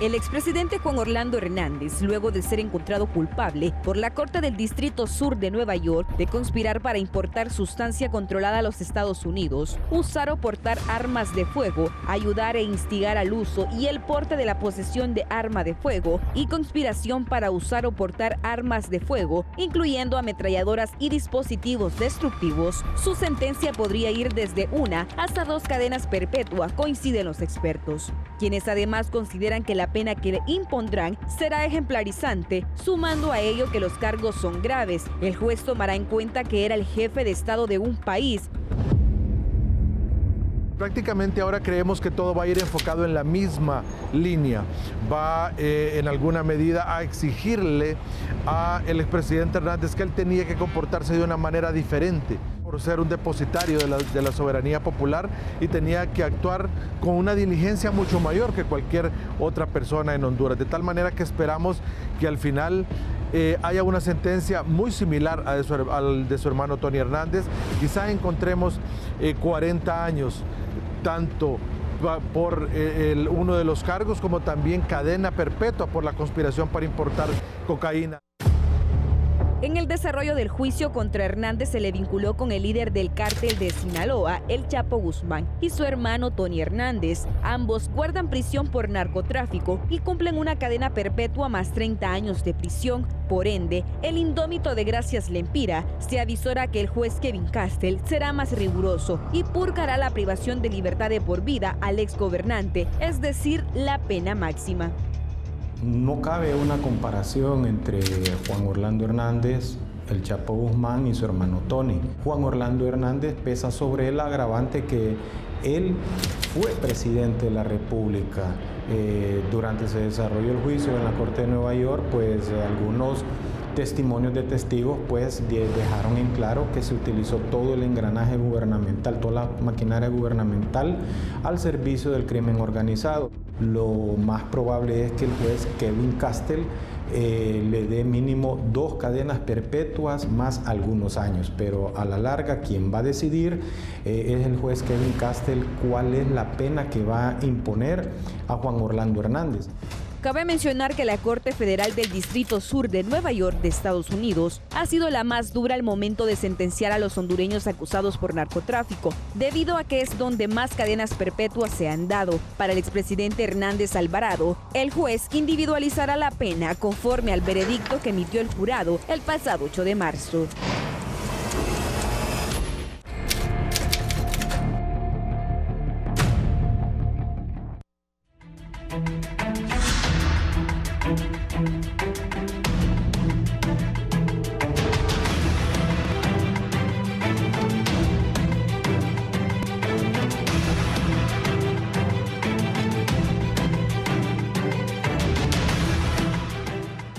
El expresidente Juan Orlando Hernández, luego de ser encontrado culpable por la Corte del Distrito Sur de Nueva York de conspirar para importar sustancia controlada a los Estados Unidos, usar o portar armas de fuego, ayudar e instigar al uso y el porte de la posesión de arma de fuego y conspiración para usar o portar armas de fuego, incluyendo ametralladoras y dispositivos destructivos, su sentencia podría ir desde 1 hasta 2 cadenas perpetuas, coinciden los expertos, quienes además consideran que la pena que le impondrán será ejemplarizante, sumando a ello que los cargos son graves. El juez tomará en cuenta que era el jefe de Estado de un país. Prácticamente ahora creemos que todo va a ir enfocado en la misma línea. Va en alguna medida a exigirle al expresidente Hernández que él tenía que comportarse de una manera diferente por ser un depositario de la soberanía popular y tenía que actuar con una diligencia mucho mayor que cualquier otra persona en Honduras. De tal manera que esperamos que al final haya una sentencia muy similar al de su hermano Tony Hernández. Quizá encontremos 40 años, tanto por uno de los cargos como también cadena perpetua por la conspiración para importar cocaína. En el desarrollo del juicio contra Hernández se le vinculó con el líder del cártel de Sinaloa, el Chapo Guzmán, y su hermano Tony Hernández. Ambos guardan prisión por narcotráfico y cumplen una cadena perpetua más 30 años de prisión. Por ende, el indómito de Gracias Lempira se avisora que el juez Kevin Castell será más riguroso y purgará la privación de libertad de por vida al exgobernante, es decir, la pena máxima. No cabe una comparación entre Juan Orlando Hernández, el Chapo Guzmán y su hermano Tony. Juan Orlando Hernández pesa sobre él agravante que él fue presidente de la República. Durante se desarrolló el juicio en la Corte de Nueva York, pues algunos testimonios de testigos pues dejaron en claro que se utilizó todo el engranaje gubernamental, toda la maquinaria gubernamental al servicio del crimen organizado. Lo más probable es que el juez Kevin Castell le dé mínimo 2 cadenas perpetuas más algunos años, pero a la larga quien va a decidir es el juez Kevin Castell cuál es la pena que va a imponer a Juan Orlando Hernández. Cabe mencionar que la Corte Federal del Distrito Sur de Nueva York de Estados Unidos ha sido la más dura al momento de sentenciar a los hondureños acusados por narcotráfico, debido a que es donde más cadenas perpetuas se han dado. Para el expresidente Hernández Alvarado, el juez individualizará la pena conforme al veredicto que emitió el jurado el pasado 8 de marzo.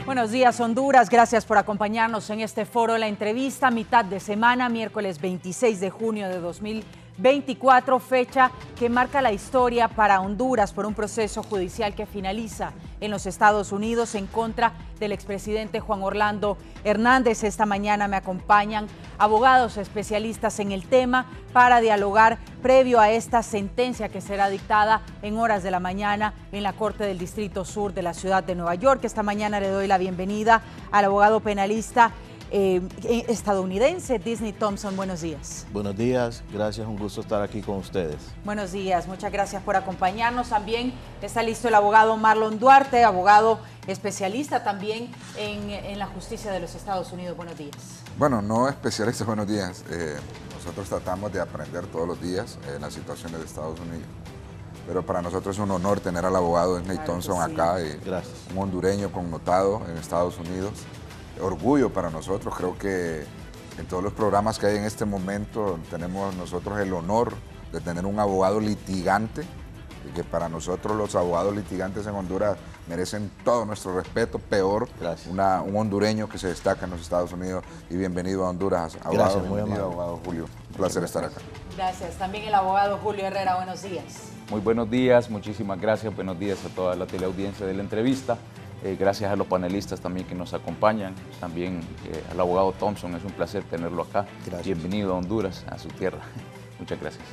Buenos días, Honduras. Gracias por acompañarnos en este foro. La entrevista mitad de semana, miércoles 26 de junio de 2024, fecha que marca la historia para Honduras por un proceso judicial que finaliza en los Estados Unidos en contra del expresidente Juan Orlando Hernández. Esta mañana me acompañan abogados especialistas en el tema para dialogar previo a esta sentencia que será dictada en horas de la mañana en la Corte del Distrito Sur de la ciudad de Nueva York. Esta mañana le doy la bienvenida al abogado penalista estadounidense Disney Thompson. Buenos días. Buenos días, gracias, un gusto estar aquí con ustedes. Buenos días, muchas gracias por acompañarnos. También está listo el abogado Marlon Duarte, abogado especialista también en la justicia de los Estados Unidos. Buenos días. Bueno, no especialista, buenos días. Nosotros tratamos de aprender todos los días en las situaciones de Estados Unidos. Pero para nosotros es un honor tener al abogado Disney Thompson acá, un hondureño connotado en Estados Unidos. Orgullo para nosotros, creo que en todos los programas que hay en este momento tenemos nosotros el honor de tener un abogado litigante, y que para nosotros los abogados litigantes en Honduras merecen todo nuestro respeto, peor un hondureño que se destaca en los Estados Unidos. Y bienvenido a Honduras, abogado. Gracias, muy amable. Abogado Julio, un placer estar acá. Gracias, también el abogado Julio Herrera, buenos días. Muy buenos días, muchísimas gracias, buenos días a toda la teleaudiencia de la entrevista. Gracias a los panelistas también que nos acompañan, también al abogado Thompson, es un placer tenerlo acá. Gracias. Bienvenido a Honduras, a su tierra. Muchas gracias.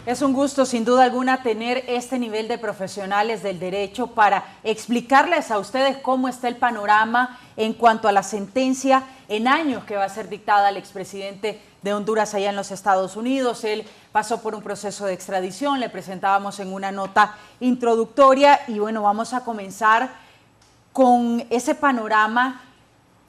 Es un gusto, sin duda alguna, tener este nivel de profesionales del derecho para explicarles a ustedes cómo está el panorama en cuanto a la sentencia en años que va a ser dictada al expresidente de Honduras allá en los Estados Unidos. Él pasó por un proceso de extradición, le presentábamos en una nota introductoria y bueno, vamos a comenzar con ese panorama.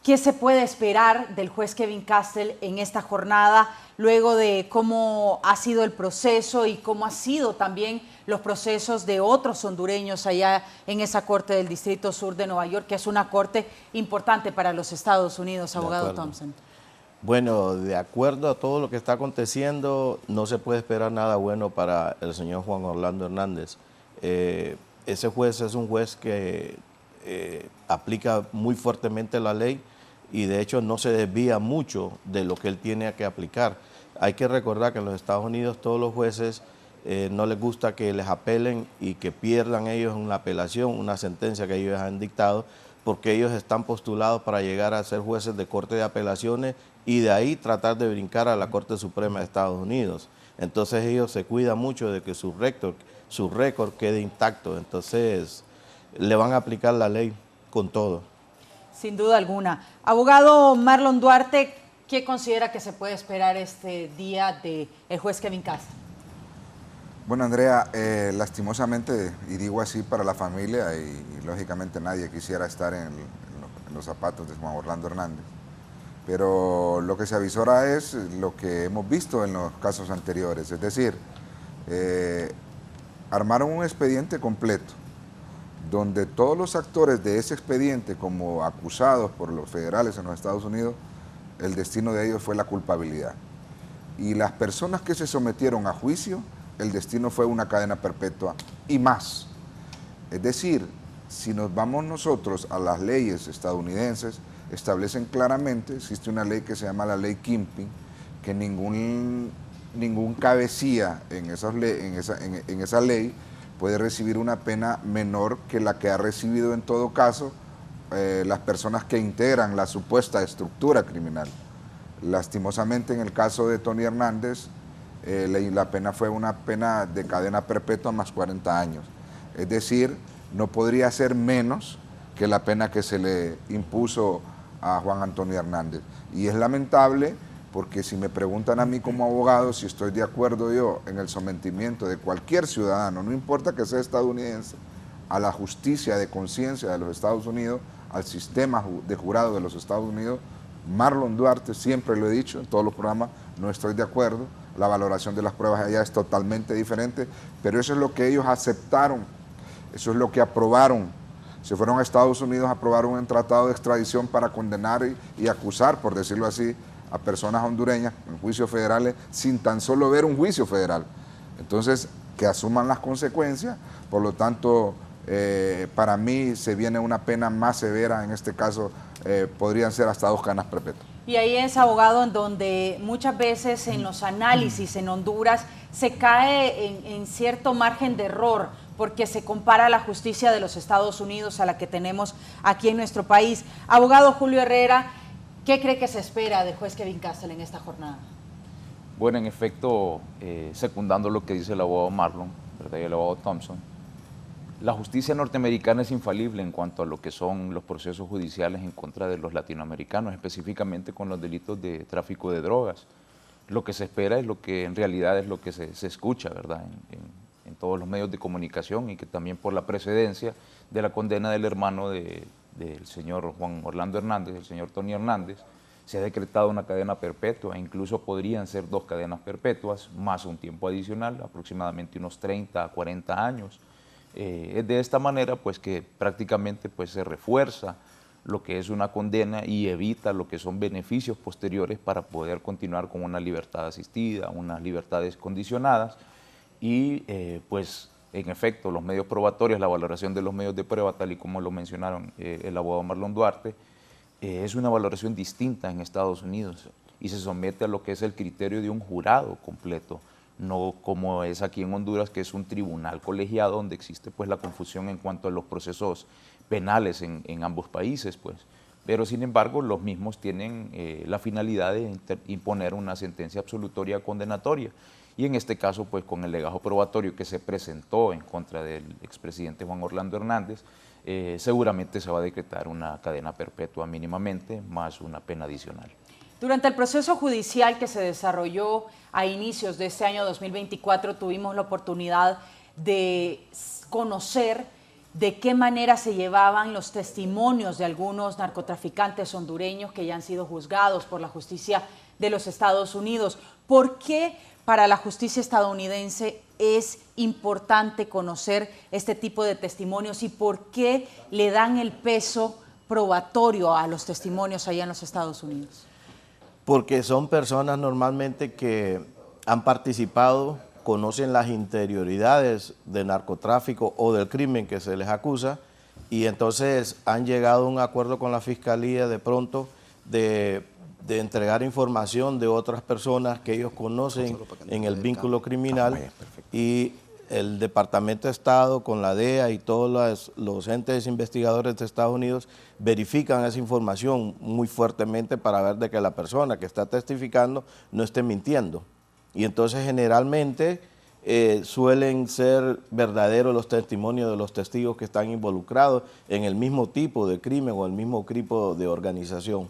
¿Qué se puede esperar del juez Kevin Castle en esta jornada, luego de cómo ha sido el proceso y cómo han sido también los procesos de otros hondureños allá en esa corte del Distrito Sur de Nueva York, que es una corte importante para los Estados Unidos, abogado Thompson? Bueno, de acuerdo a todo lo que está aconteciendo, no se puede esperar nada bueno para el señor Juan Orlando Hernández. Ese juez es un juez que aplica muy fuertemente la ley y de hecho no se desvía mucho de lo que él tiene que aplicar. Hay que recordar que en los Estados Unidos todos los jueces no les gusta que les apelen y que pierdan ellos una apelación, una sentencia que ellos han dictado, porque ellos están postulados para llegar a ser jueces de Corte de Apelaciones y de ahí tratar de brincar a la Corte Suprema de Estados Unidos. Entonces ellos se cuidan mucho de que su récord quede intacto, entonces le van a aplicar la ley con todo. Sin duda alguna. Abogado Marlon Duarte, ¿qué considera que se puede esperar este día del juez Kevin Castle? Bueno, Andrea, lastimosamente, y digo así para la familia, y lógicamente nadie quisiera estar en los zapatos de Juan Orlando Hernández, pero lo que se avisora es lo que hemos visto en los casos anteriores, es decir, armaron un expediente completo, donde todos los actores de ese expediente, como acusados por los federales en los Estados Unidos, el destino de ellos fue la culpabilidad. Y las personas que se sometieron a juicio, el destino fue una cadena perpetua y más. Es decir, si nos vamos nosotros a las leyes estadounidenses, establecen claramente, existe una ley que se llama la ley Kingpin, que ningún cabecilla en esa ley puede recibir una pena menor que la que ha recibido en todo caso las personas que integran la supuesta estructura criminal. Lastimosamente en el caso de Tony Hernández, la pena fue una pena de cadena perpetua más 40 años. Es decir, no podría ser menos que la pena que se le impuso a Juan Antonio Hernández. Y es lamentable porque si me preguntan a mí como abogado si estoy de acuerdo yo en el sometimiento de cualquier ciudadano, no importa que sea estadounidense, a la justicia de conciencia de los Estados Unidos, al sistema de jurado de los Estados Unidos, Marlon Duarte, siempre lo he dicho en todos los programas, no estoy de acuerdo, la valoración de las pruebas allá es totalmente diferente, pero eso es lo que ellos aceptaron, eso es lo que aprobaron. Se fueron a Estados Unidos, aprobaron un tratado de extradición para condenar y acusar, por decirlo así, a personas hondureñas en juicios federales sin tan solo ver un juicio federal. Entonces, que asuman las consecuencias, por lo tanto, para mí se viene una pena más severa, en este caso podrían ser hasta 2 cadenas perpetuas. Y ahí es, abogado, en donde muchas veces en los análisis en Honduras se cae en cierto margen de error, porque se compara la justicia de los Estados Unidos a la que tenemos aquí en nuestro país. Abogado Julio Herrera, ¿qué cree que se espera del juez Kevin Castle en esta jornada? Bueno, en efecto, secundando lo que dice el abogado Marlon, ¿verdad? Y el abogado Thompson, la justicia norteamericana es infalible en cuanto a lo que son los procesos judiciales en contra de los latinoamericanos, específicamente con los delitos de tráfico de drogas. Lo que se espera es lo que en realidad es lo que se escucha, ¿verdad? En todos los medios de comunicación, y que también por la precedencia de la condena del hermano del señor Juan Orlando Hernández, el señor Tony Hernández, se ha decretado una cadena perpetua, incluso podrían ser 2 cadenas perpetuas, más un tiempo adicional, aproximadamente unos 30 a 40 años. Es de esta manera pues que prácticamente pues se refuerza lo que es una condena y evita lo que son beneficios posteriores para poder continuar con una libertad asistida, unas libertades condicionadas y pues en efecto los medios probatorios, la valoración de los medios de prueba, tal y como lo mencionaron el abogado Marlon Duarte, es una valoración distinta en Estados Unidos y se somete a lo que es el criterio de un jurado completo, no como es aquí en Honduras, que es un tribunal colegiado donde existe pues la confusión en cuanto a los procesos penales en ambos países, pues. Pero sin embargo los mismos tienen la finalidad de imponer una sentencia absolutoria condenatoria y en este caso pues con el legajo probatorio que se presentó en contra del expresidente Juan Orlando Hernández, seguramente se va a decretar una cadena perpetua mínimamente más una pena adicional. Durante el proceso judicial que se desarrolló a inicios de este año 2024 tuvimos la oportunidad de conocer de qué manera se llevaban los testimonios de algunos narcotraficantes hondureños que ya han sido juzgados por la justicia de los Estados Unidos. ¿Por qué para la justicia estadounidense es importante conocer este tipo de testimonios y por qué le dan el peso probatorio a los testimonios allá en los Estados Unidos? Porque son personas normalmente que han participado, conocen las interioridades del narcotráfico o del crimen que se les acusa, y entonces han llegado a un acuerdo con la fiscalía de pronto de entregar información de otras personas que ellos conocen en el vínculo criminal, y el Departamento de Estado con la DEA y todos los entes investigadores de Estados Unidos verifican esa información muy fuertemente para ver de que la persona que está testificando no esté mintiendo. Y entonces generalmente suelen ser verdaderos los testimonios de los testigos que están involucrados en el mismo tipo de crimen o el mismo tipo de organización.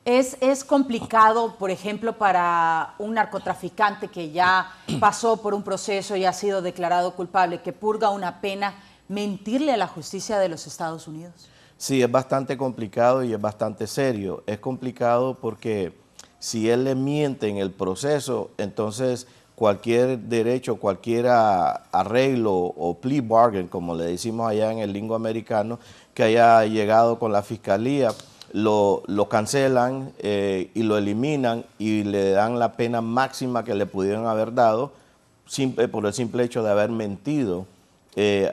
Es complicado, por ejemplo, para un narcotraficante que ya pasó por un proceso y ha sido declarado culpable, que purga una pena, mentirle a la justicia de los Estados Unidos. Sí, es bastante complicado y es bastante serio. Es complicado porque si él le miente en el proceso, entonces cualquier derecho, cualquier arreglo o plea bargain, como le decimos allá en el lingo americano, que haya llegado con la fiscalía, lo cancelan y lo eliminan y le dan la pena máxima que le pudieron haber dado por el simple hecho de haber mentido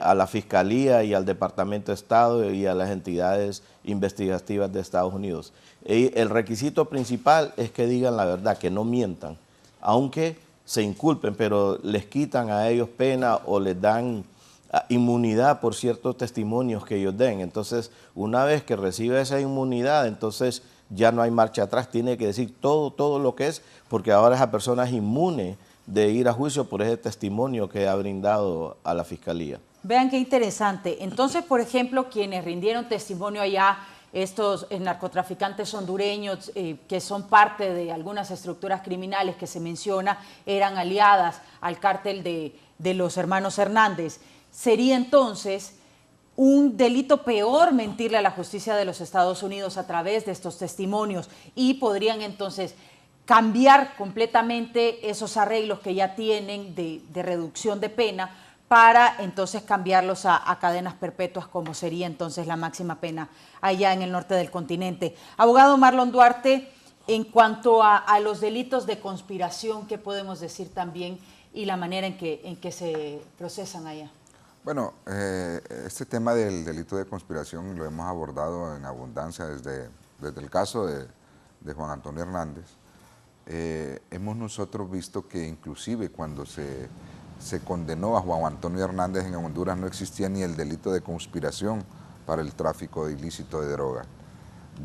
a la Fiscalía y al Departamento de Estado y a las entidades investigativas de Estados Unidos. El requisito principal es que digan la verdad, que no mientan, aunque se inculpen, pero les quitan a ellos pena o les dan inmunidad por ciertos testimonios que ellos den. Entonces, una vez que recibe esa inmunidad, entonces ya no hay marcha atrás, tiene que decir todo lo que es, porque ahora esa persona es inmune de ir a juicio por ese testimonio que ha brindado a la Fiscalía. Vean qué interesante. Entonces, por ejemplo, quienes rindieron testimonio allá, estos narcotraficantes hondureños que son parte de algunas estructuras criminales que se menciona, eran aliadas al cártel de los hermanos Hernández. Sería entonces un delito peor mentirle a la justicia de los Estados Unidos a través de estos testimonios y podrían entonces cambiar completamente esos arreglos que ya tienen de reducción de pena para entonces cambiarlos a cadenas perpetuas, como sería entonces la máxima pena allá en el norte del continente. Abogado Marlon Duarte, en cuanto a los delitos de conspiración, ¿qué podemos decir también y la manera en que se procesan allá? Bueno, este tema del delito de conspiración lo hemos abordado en abundancia desde el caso de Juan Antonio Hernández. Hemos nosotros visto que inclusive cuando se condenó a Juan Antonio Hernández en Honduras no existía ni el delito de conspiración para el tráfico ilícito de droga.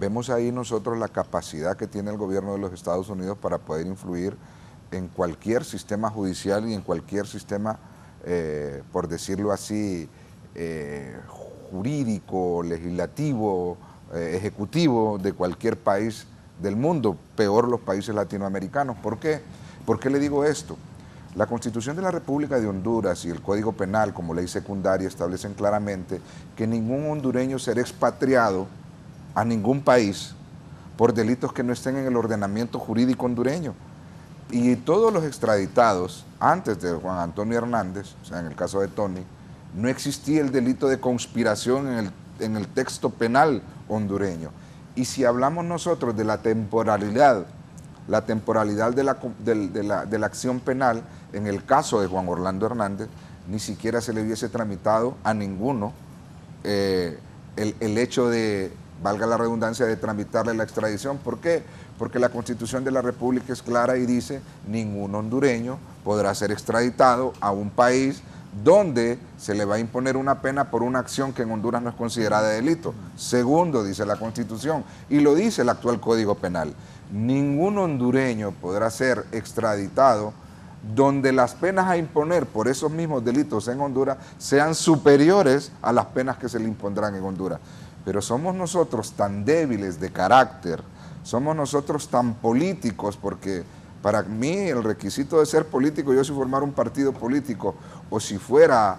Vemos ahí nosotros la capacidad que tiene el gobierno de los Estados Unidos para poder influir en cualquier sistema judicial y en cualquier sistema por decirlo así, jurídico, legislativo, ejecutivo de cualquier país del mundo, peor los países latinoamericanos. ¿Por qué? ¿Por qué le digo esto? La Constitución de la República de Honduras y el Código Penal como ley secundaria establecen claramente que ningún hondureño será expatriado a ningún país por delitos que no estén en el ordenamiento jurídico hondureño. Y todos los extraditados, antes de Juan Antonio Hernández, o sea, en el caso de Tony, no existía el delito de conspiración en el texto penal hondureño. Y si hablamos nosotros de la temporalidad de la acción penal, en el caso de Juan Orlando Hernández, ni siquiera se le hubiese tramitado a ninguno el hecho de, valga la redundancia, de tramitarle la extradición. ¿Por qué? Porque la Constitución de la República es clara y dice ningún hondureño podrá ser extraditado a un país donde se le va a imponer una pena por una acción que en Honduras no es considerada delito. Segundo, dice la Constitución, y lo dice el actual Código Penal, ningún hondureño podrá ser extraditado donde las penas a imponer por esos mismos delitos en Honduras sean superiores a las penas que se le impondrán en Honduras. Pero somos nosotros tan débiles de carácter, somos nosotros tan políticos, porque para mí el requisito de ser político, yo si formara un partido político o si fuera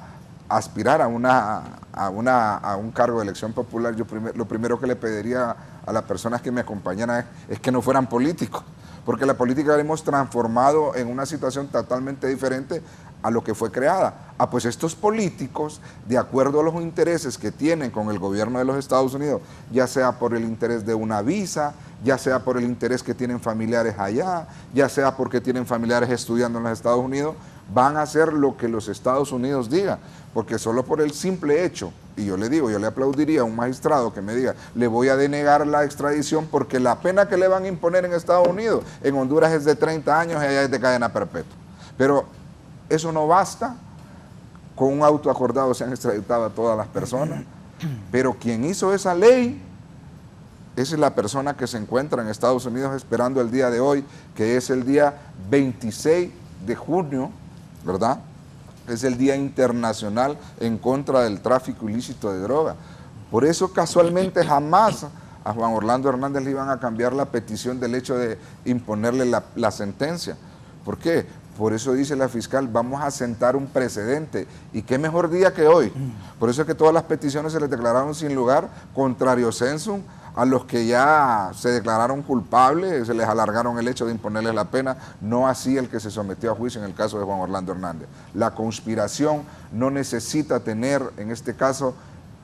a aspirar a un cargo de elección popular, lo primero que le pediría a las personas que me acompañaran es que no fueran políticos, porque la política la hemos transformado en una situación totalmente diferente a lo que fue creada. Pues estos políticos, de acuerdo a los intereses que tienen con el gobierno de los Estados Unidos, ya sea por el interés de una visa, ya sea por el interés que tienen familiares allá, ya sea porque tienen familiares estudiando en los Estados Unidos, van a hacer lo que los Estados Unidos digan, porque solo por el simple hecho, y yo le digo, yo le aplaudiría a un magistrado que me diga, le voy a denegar la extradición porque la pena que le van a imponer en Estados Unidos, en Honduras es de 30 años y allá es de cadena perpetua. Pero eso no basta, con un auto acordado se han extraditado a todas las personas, pero quien hizo esa ley, esa es la persona que se encuentra en Estados Unidos esperando el día de hoy, que es el día 26 de junio, ¿verdad? Es el Día Internacional en contra del tráfico ilícito de droga. Por eso casualmente jamás a Juan Orlando Hernández le iban a cambiar la petición del hecho de imponerle la sentencia. ¿Por qué? Por eso dice la fiscal, vamos a sentar un precedente. ¿Y qué mejor día que hoy? Por eso es que todas las peticiones se les declararon sin lugar, contrario sensum, a los que ya se declararon culpables, se les alargaron el hecho de imponerles la pena, no así el que se sometió a juicio en el caso de Juan Orlando Hernández. La conspiración no necesita tener, en este caso,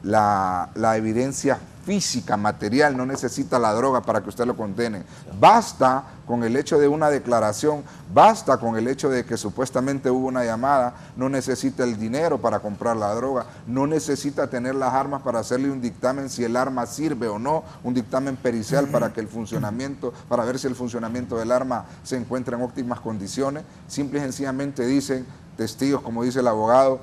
la evidencia física, material, no necesita la droga para que usted lo condene. Basta con el hecho de una declaración, basta con el hecho de que supuestamente hubo una llamada, no necesita el dinero para comprar la droga, no necesita tener las armas para hacerle un dictamen si el arma sirve o no, un dictamen pericial para que el funcionamiento, para ver si el funcionamiento del arma se encuentra en óptimas condiciones. Simple y sencillamente dicen testigos, como dice el abogado,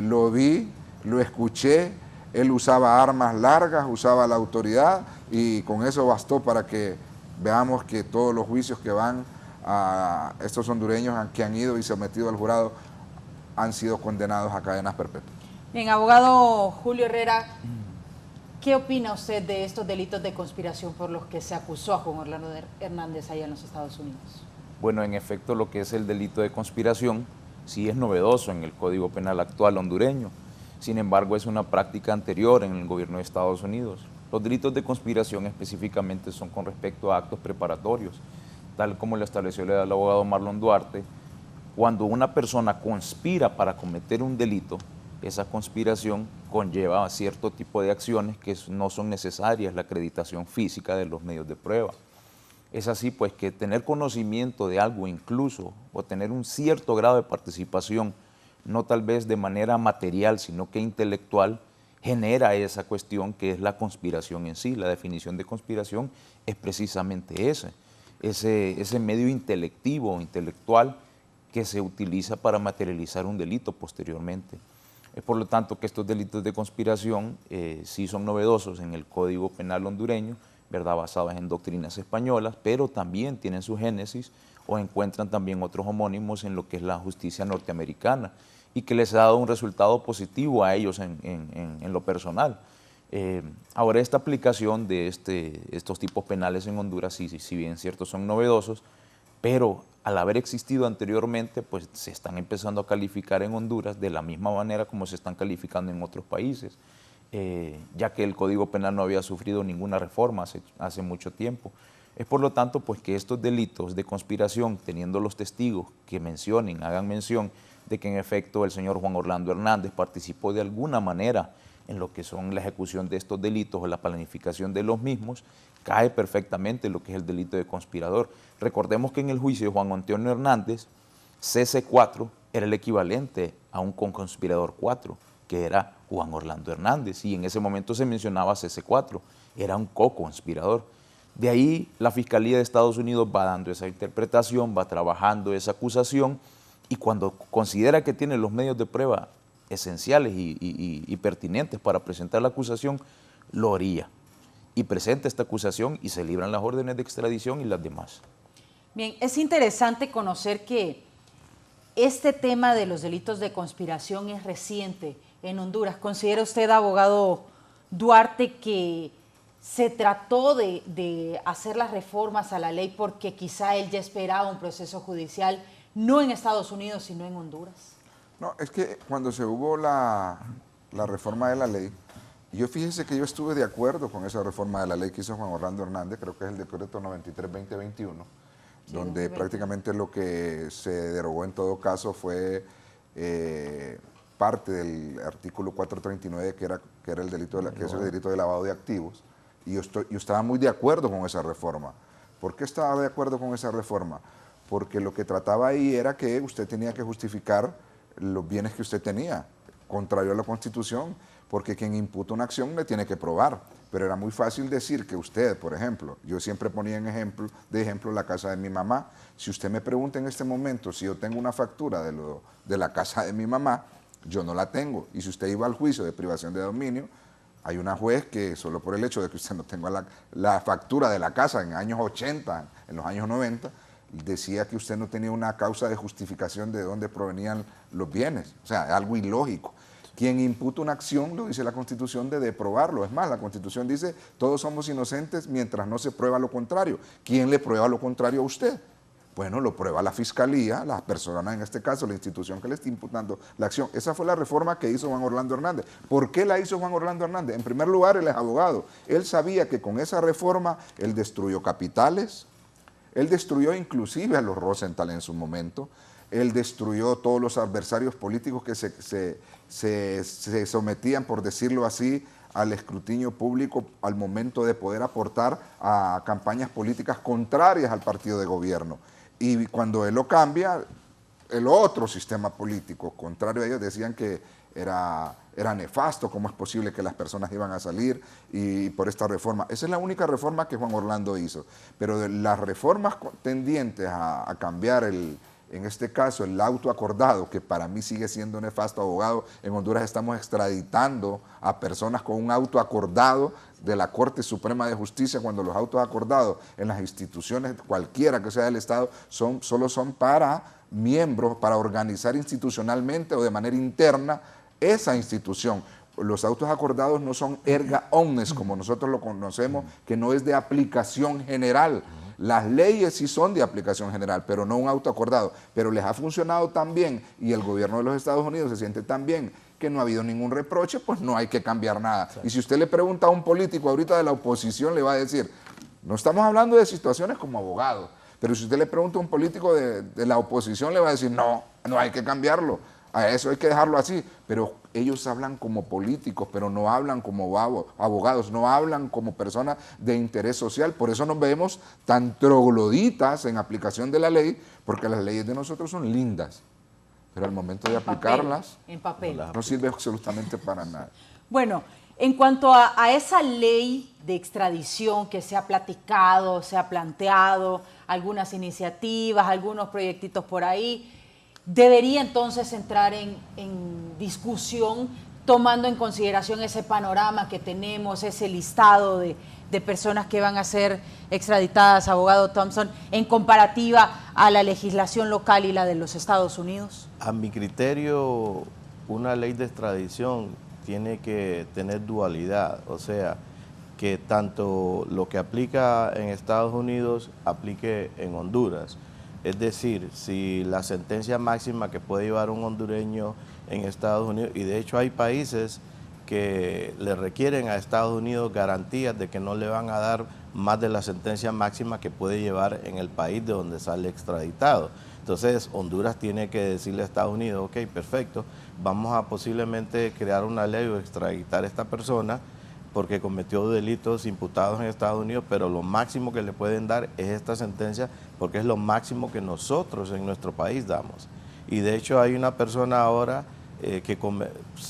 lo vi, lo escuché, él usaba armas largas, usaba la autoridad y con eso bastó para que veamos que todos los juicios que van a estos hondureños que han ido y sometido al jurado han sido condenados a cadenas perpetuas. Bien, abogado Julio Herrera, ¿qué opina usted de estos delitos de conspiración por los que se acusó a Juan Orlando Hernández allá en los Estados Unidos? Bueno, en efecto, lo que es el delito de conspiración sí es novedoso en el Código Penal actual hondureño. Sin embargo, es una práctica anterior en el gobierno de Estados Unidos. Los delitos de conspiración específicamente son con respecto a actos preparatorios, tal como lo estableció el abogado Marlon Duarte. Cuando una persona conspira para cometer un delito, esa conspiración conlleva cierto tipo de acciones que no son necesarias la acreditación física de los medios de prueba. Es así pues que tener conocimiento de algo incluso o tener un cierto grado de participación, no tal vez de manera material, sino que intelectual, genera esa cuestión que es la conspiración en sí. La definición de conspiración es precisamente ese medio intelectivo, intelectual, que se utiliza para materializar un delito posteriormente. Es por lo tanto que estos delitos de conspiración sí son novedosos en el Código Penal hondureño, ¿verdad?, basados en doctrinas españolas, pero también tienen su génesis o encuentran también otros homónimos en lo que es la justicia norteamericana y que les ha dado un resultado positivo a ellos en lo personal. Ahora, esta aplicación de estos tipos penales en Honduras, si bien ciertos son novedosos, pero al haber existido anteriormente, pues se están empezando a calificar en Honduras de la misma manera como se están calificando en otros países, ya que el Código Penal no había sufrido ninguna reforma hace mucho tiempo. Es por lo tanto pues que estos delitos de conspiración, teniendo los testigos que hagan mención de que en efecto el señor Juan Orlando Hernández participó de alguna manera en lo que son la ejecución de estos delitos o la planificación de los mismos, cae perfectamente lo que es el delito de conspirador. Recordemos que en el juicio de Juan Antonio Hernández, CC4 era el equivalente a un conspirador 4, que era Juan Orlando Hernández, y en ese momento se mencionaba CC4, era un co-conspirador. De ahí la Fiscalía de Estados Unidos va dando esa interpretación, va trabajando esa acusación, y cuando considera que tiene los medios de prueba esenciales y pertinentes para presentar la acusación, lo haría y presenta esta acusación y se libran las órdenes de extradición y las demás. Bien, es interesante conocer que este tema de los delitos de conspiración es reciente en Honduras. ¿Considera usted, abogado Duarte, que se trató de hacer las reformas a la ley porque quizá él ya esperaba un proceso judicial, no en Estados Unidos, sino en Honduras? No, es que cuando se hubo la reforma de la ley, fíjese que yo estuve de acuerdo con esa reforma de la ley que hizo Juan Orlando Hernández, creo que es el decreto 93-2021, sí, donde prácticamente lo que se derogó en todo caso fue parte del artículo 439, que era el delito que es el delito de lavado de activos, y yo estaba muy de acuerdo con esa reforma. ¿Por qué estaba de acuerdo con esa reforma? Porque lo que trataba ahí era que usted tenía que justificar los bienes que usted tenía, contrario a la Constitución, porque quien imputa una acción le tiene que probar. Pero era muy fácil decir que usted, por ejemplo, yo siempre ponía de ejemplo la casa de mi mamá. Si usted me pregunta en este momento si yo tengo una factura de la casa de mi mamá, yo no la tengo. Y si usted iba al juicio de privación de dominio, hay una juez que solo por el hecho de que usted no tenga la factura de la casa en años 80, en los años 90, decía que usted no tenía una causa de justificación de dónde provenían los bienes. O sea, algo ilógico. Quien imputa una acción, lo dice la Constitución, de probarlo. Es más, la Constitución dice, todos somos inocentes mientras no se prueba lo contrario. ¿Quién le prueba lo contrario a usted? Bueno, lo prueba la Fiscalía, las personas, en este caso, la institución que le está imputando la acción. Esa fue la reforma que hizo Juan Orlando Hernández. ¿Por qué la hizo Juan Orlando Hernández? En primer lugar, él es abogado. Él sabía que con esa reforma él destruyó capitales, él destruyó inclusive a los Rosenthal en su momento, él destruyó todos los adversarios políticos que se sometían, por decirlo así, al escrutinio público al momento de poder aportar a campañas políticas contrarias al partido de gobierno. Y cuando él lo cambia, el otro sistema político contrario a ellos decían que era nefasto, cómo es posible que las personas iban a salir y por esta reforma. Esa es la única reforma que Juan Orlando hizo. Pero de las reformas tendientes a cambiar en este caso, el auto acordado, que para mí sigue siendo nefasto, abogado, en Honduras estamos extraditando a personas con un auto acordado de la Corte Suprema de Justicia, cuando los autos acordados en las instituciones, cualquiera que sea del Estado, solo son para miembros, para organizar institucionalmente o de manera interna esa institución. Los autos acordados no son erga omnes, como nosotros lo conocemos, que no es de aplicación general. Las leyes sí son de aplicación general, pero no un auto acordado. Pero les ha funcionado tan bien y el gobierno de los Estados Unidos se siente tan bien que no ha habido ningún reproche, pues no hay que cambiar nada. Sí. Y si usted le pregunta a un político ahorita de la oposición, le va a decir, no estamos hablando de situaciones como abogado, pero si usted le pregunta a un político de la oposición, le va a decir, no hay que cambiarlo. A eso hay que dejarlo así, pero ellos hablan como políticos, pero no hablan como abogados, no hablan como personas de interés social. Por eso nos vemos tan trogloditas en aplicación de la ley, porque las leyes de nosotros son lindas, pero al momento de aplicarlas, en papel, no sirve absolutamente para nada. Bueno, en cuanto a esa ley de extradición que se ha platicado, se ha planteado, algunas iniciativas, algunos proyectitos por ahí, debería entonces entrar en discusión tomando en consideración ese panorama que tenemos, ese listado de personas que van a ser extraditadas, abogado Thompson, en comparativa a la legislación local y la de los Estados Unidos? A mi criterio, una ley de extradición tiene que tener dualidad, o sea, que tanto lo que aplica en Estados Unidos aplique en Honduras. Es decir, si la sentencia máxima que puede llevar un hondureño en Estados Unidos, y de hecho hay países que le requieren a Estados Unidos garantías de que no le van a dar más de la sentencia máxima que puede llevar en el país de donde sale extraditado. Entonces Honduras tiene que decirle a Estados Unidos, ok, perfecto, vamos a posiblemente crear una ley o extraditar a esta persona porque cometió delitos imputados en Estados Unidos, pero lo máximo que le pueden dar es esta sentencia porque es lo máximo que nosotros en nuestro país damos. Y de hecho hay una persona ahora que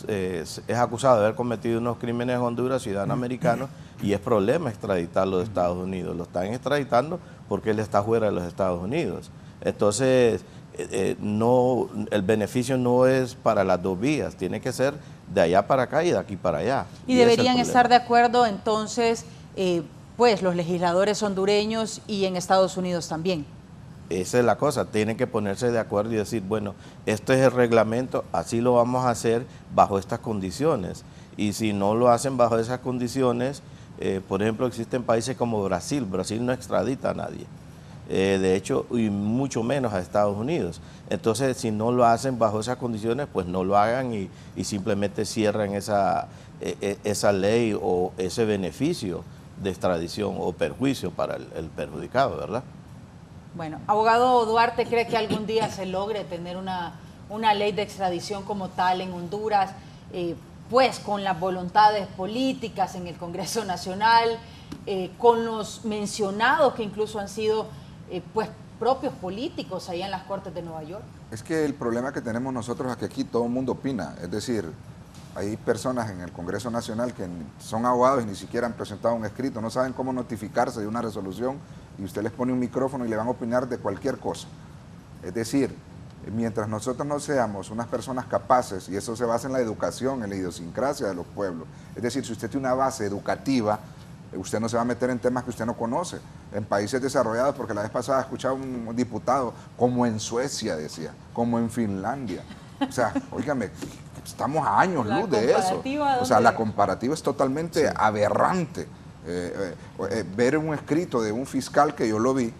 es acusada de haber cometido unos crímenes en Honduras, ciudadano americano, y es problema extraditarlo de Estados Unidos. Lo están extraditando porque él está fuera de los Estados Unidos. Entonces, el beneficio no es para las dos vías, tiene que ser de allá para acá y de aquí para allá. Y deberían estar de acuerdo entonces, pues los legisladores hondureños y en Estados Unidos también. esa es la cosa, tienen que ponerse de acuerdo y decir, bueno, este es el reglamento, así lo vamos a hacer bajo estas condiciones. Y si no lo hacen bajo esas condiciones, por ejemplo, existen países como Brasil. Brasil no extradita a nadie. De hecho, y mucho menos a Estados Unidos. Entonces, si no lo hacen bajo esas condiciones, pues no lo hagan y simplemente cierran esa ley o ese beneficio de extradición o perjuicio para el perjudicado, ¿verdad? Bueno, abogado Duarte, ¿cree que algún día se logre tener una ley de extradición como tal en Honduras, pues con las voluntades políticas en el Congreso Nacional, con los mencionados que incluso han sido pues propios políticos ahí en las Cortes de Nueva York? Es que el problema que tenemos nosotros es que aquí todo el mundo opina, es decir, hay personas en el Congreso Nacional que son abogados y ni siquiera han presentado un escrito, no saben cómo notificarse de una resolución y usted les pone un micrófono y le van a opinar de cualquier cosa. Es decir, mientras nosotros no seamos unas personas capaces, y eso se basa en la educación, en la idiosincrasia de los pueblos, es decir, si usted tiene una base educativa, usted no se va a meter en temas que usted no conoce. En países desarrollados, porque la vez pasada escuchaba un diputado, como en Suecia, decía, como en Finlandia. O sea, óigame, estamos a años luz de eso. O sea, la comparativa es totalmente aberrante. Ver un escrito de un fiscal, que yo lo vi,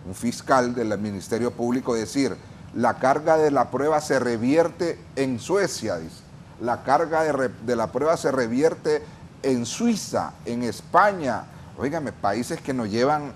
un fiscal del Ministerio Público, decir, la carga de la prueba se revierte en Suecia, dice. La carga de la prueba se revierte en Suiza, en España. Óigame, países que nos llevan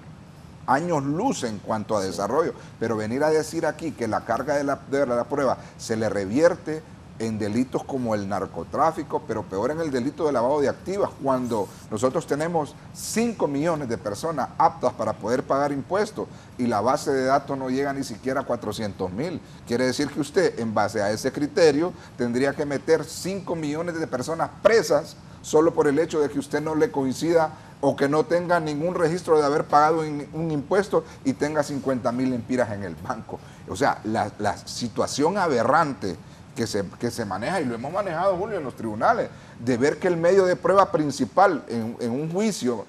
años luz en cuanto a desarrollo, pero venir a decir aquí que la carga de la prueba se le revierte en delitos como el narcotráfico, pero peor en el delito de lavado de activos, cuando nosotros tenemos 5 millones de personas aptas para poder pagar impuestos y la base de datos no llega ni siquiera a 400,000. Quiere decir que usted, en base a ese criterio, tendría que meter 5 millones de personas presas solo por el hecho de que usted no le coincida o que no tenga ningún registro de haber pagado un impuesto y tenga 50,000 lempiras en el banco. O sea, la situación aberrante que se maneja, y lo hemos manejado, Julio, en los tribunales, de ver que el medio de prueba principal en un juicio,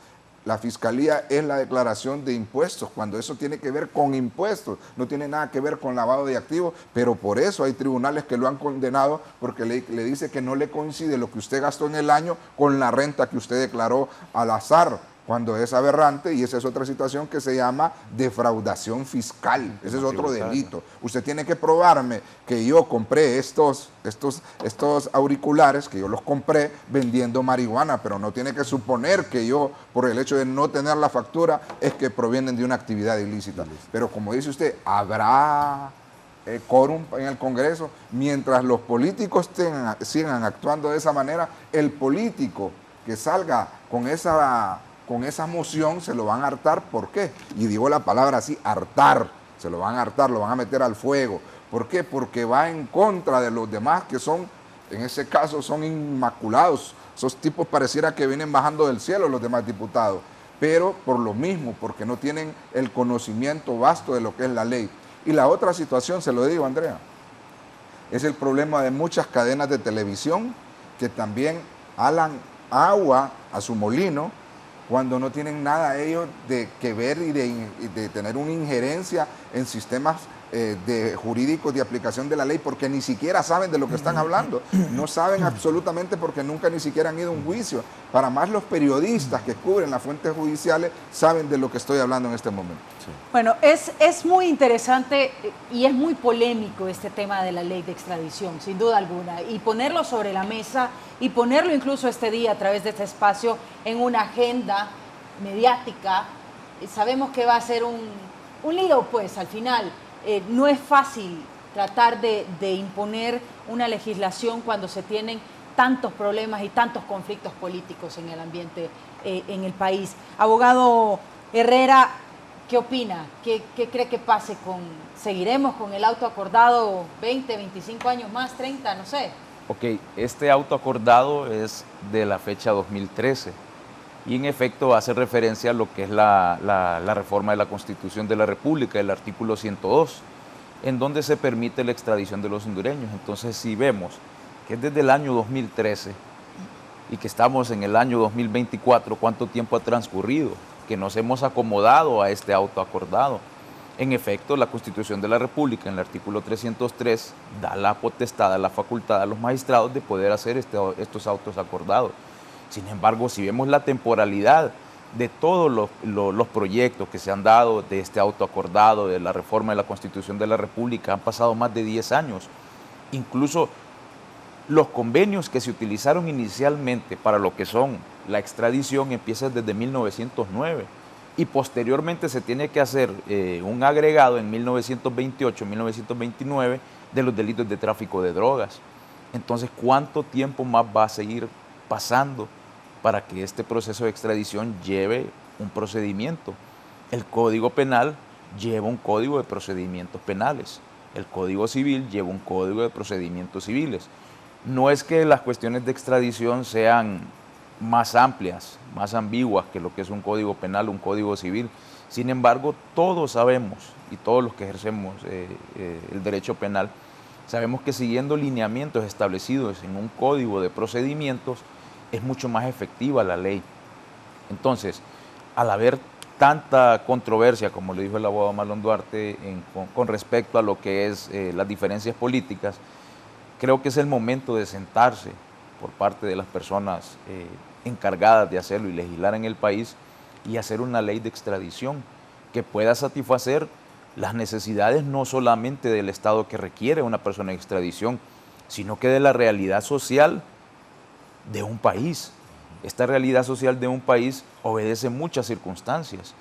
la fiscalía, es la declaración de impuestos, cuando eso tiene que ver con impuestos, no tiene nada que ver con lavado de activos, pero por eso hay tribunales que lo han condenado, porque le dice que no le coincide lo que usted gastó en el año con la renta que usted declaró al azar, cuando es aberrante, y esa es otra situación que se llama defraudación fiscal. Ese es otro delito. Usted tiene que probarme que yo compré estos auriculares, que yo los compré vendiendo marihuana, pero no tiene que suponer que yo, por el hecho de no tener la factura, es que provienen de una actividad ilícita. Pero como dice usted, habrá quórum en el Congreso. Mientras los políticos sigan actuando de esa manera, el político que salga con esa moción se lo van a hartar. ¿Por qué? Y digo la palabra así, hartar. Se lo van a hartar, lo van a meter al fuego. ¿Por qué? Porque va en contra de los demás que son, en ese caso, son inmaculados. Esos tipos pareciera que vienen bajando del cielo los demás diputados. Pero por lo mismo, porque no tienen el conocimiento vasto de lo que es la ley. Y la otra situación, se lo digo, Andrea, es el problema de muchas cadenas de televisión que también alan agua a su molino, cuando no tienen nada ellos de que ver y de tener una injerencia en sistemas jurídicos de aplicación de la ley, porque ni siquiera saben de lo que están hablando. No saben absolutamente, porque nunca ni siquiera han ido a un juicio. Para más, los periodistas que cubren las fuentes judiciales saben de lo que estoy hablando en este momento. Sí. Bueno, es muy interesante y es muy polémico este tema de la ley de extradición, sin duda alguna, y ponerlo sobre la mesa y ponerlo incluso este día a través de este espacio en una agenda mediática. Sabemos que va a ser un lío, pues, al final. No es fácil tratar de imponer una legislación cuando se tienen tantos problemas y tantos conflictos políticos en el ambiente en el país. Abogado Herrera, ¿qué opina? ¿Qué cree que pase seguiremos con el auto acordado 20, 25 años más, 30, no sé? Ok, este auto acordado es de la fecha 2013 y en efecto hace referencia a lo que es la reforma de la Constitución de la República, el artículo 102, en donde se permite la extradición de los hondureños. Entonces, si vemos que es desde el año 2013 y que estamos en el año 2024, ¿cuánto tiempo ha transcurrido? Que nos hemos acomodado a este auto acordado. En efecto, la Constitución de la República, en el artículo 303, da la potestad, la facultad a los magistrados de poder hacer estos autos acordados. Sin embargo, si vemos la temporalidad de todos los proyectos que se han dado de este auto acordado, de la reforma de la Constitución de la República, han pasado más de 10 años. Incluso los convenios que se utilizaron inicialmente para lo que son la extradición empiezan desde 1909 y posteriormente se tiene que hacer un agregado en 1928, 1929 de los delitos de tráfico de drogas. Entonces, ¿cuánto tiempo más va a seguir pasando para que este proceso de extradición lleve un procedimiento? El Código Penal lleva un código de procedimientos penales, el Código Civil lleva un código de procedimientos civiles. No es que las cuestiones de extradición sean más amplias, más ambiguas que lo que es un código penal, un código civil. Sin embargo, todos sabemos, y todos los que ejercemos el derecho penal, sabemos que siguiendo lineamientos establecidos en un código de procedimientos es mucho más efectiva la ley. Entonces, al haber tanta controversia, como le dijo el abogado Marlon Duarte, con respecto a lo que es las diferencias políticas, creo que es el momento de sentarse por parte de las personas encargadas de hacerlo y legislar en el país y hacer una ley de extradición que pueda satisfacer las necesidades no solamente del Estado que requiere una persona en extradición, sino que de la realidad social de un país. Esta realidad social de un país obedece muchas circunstancias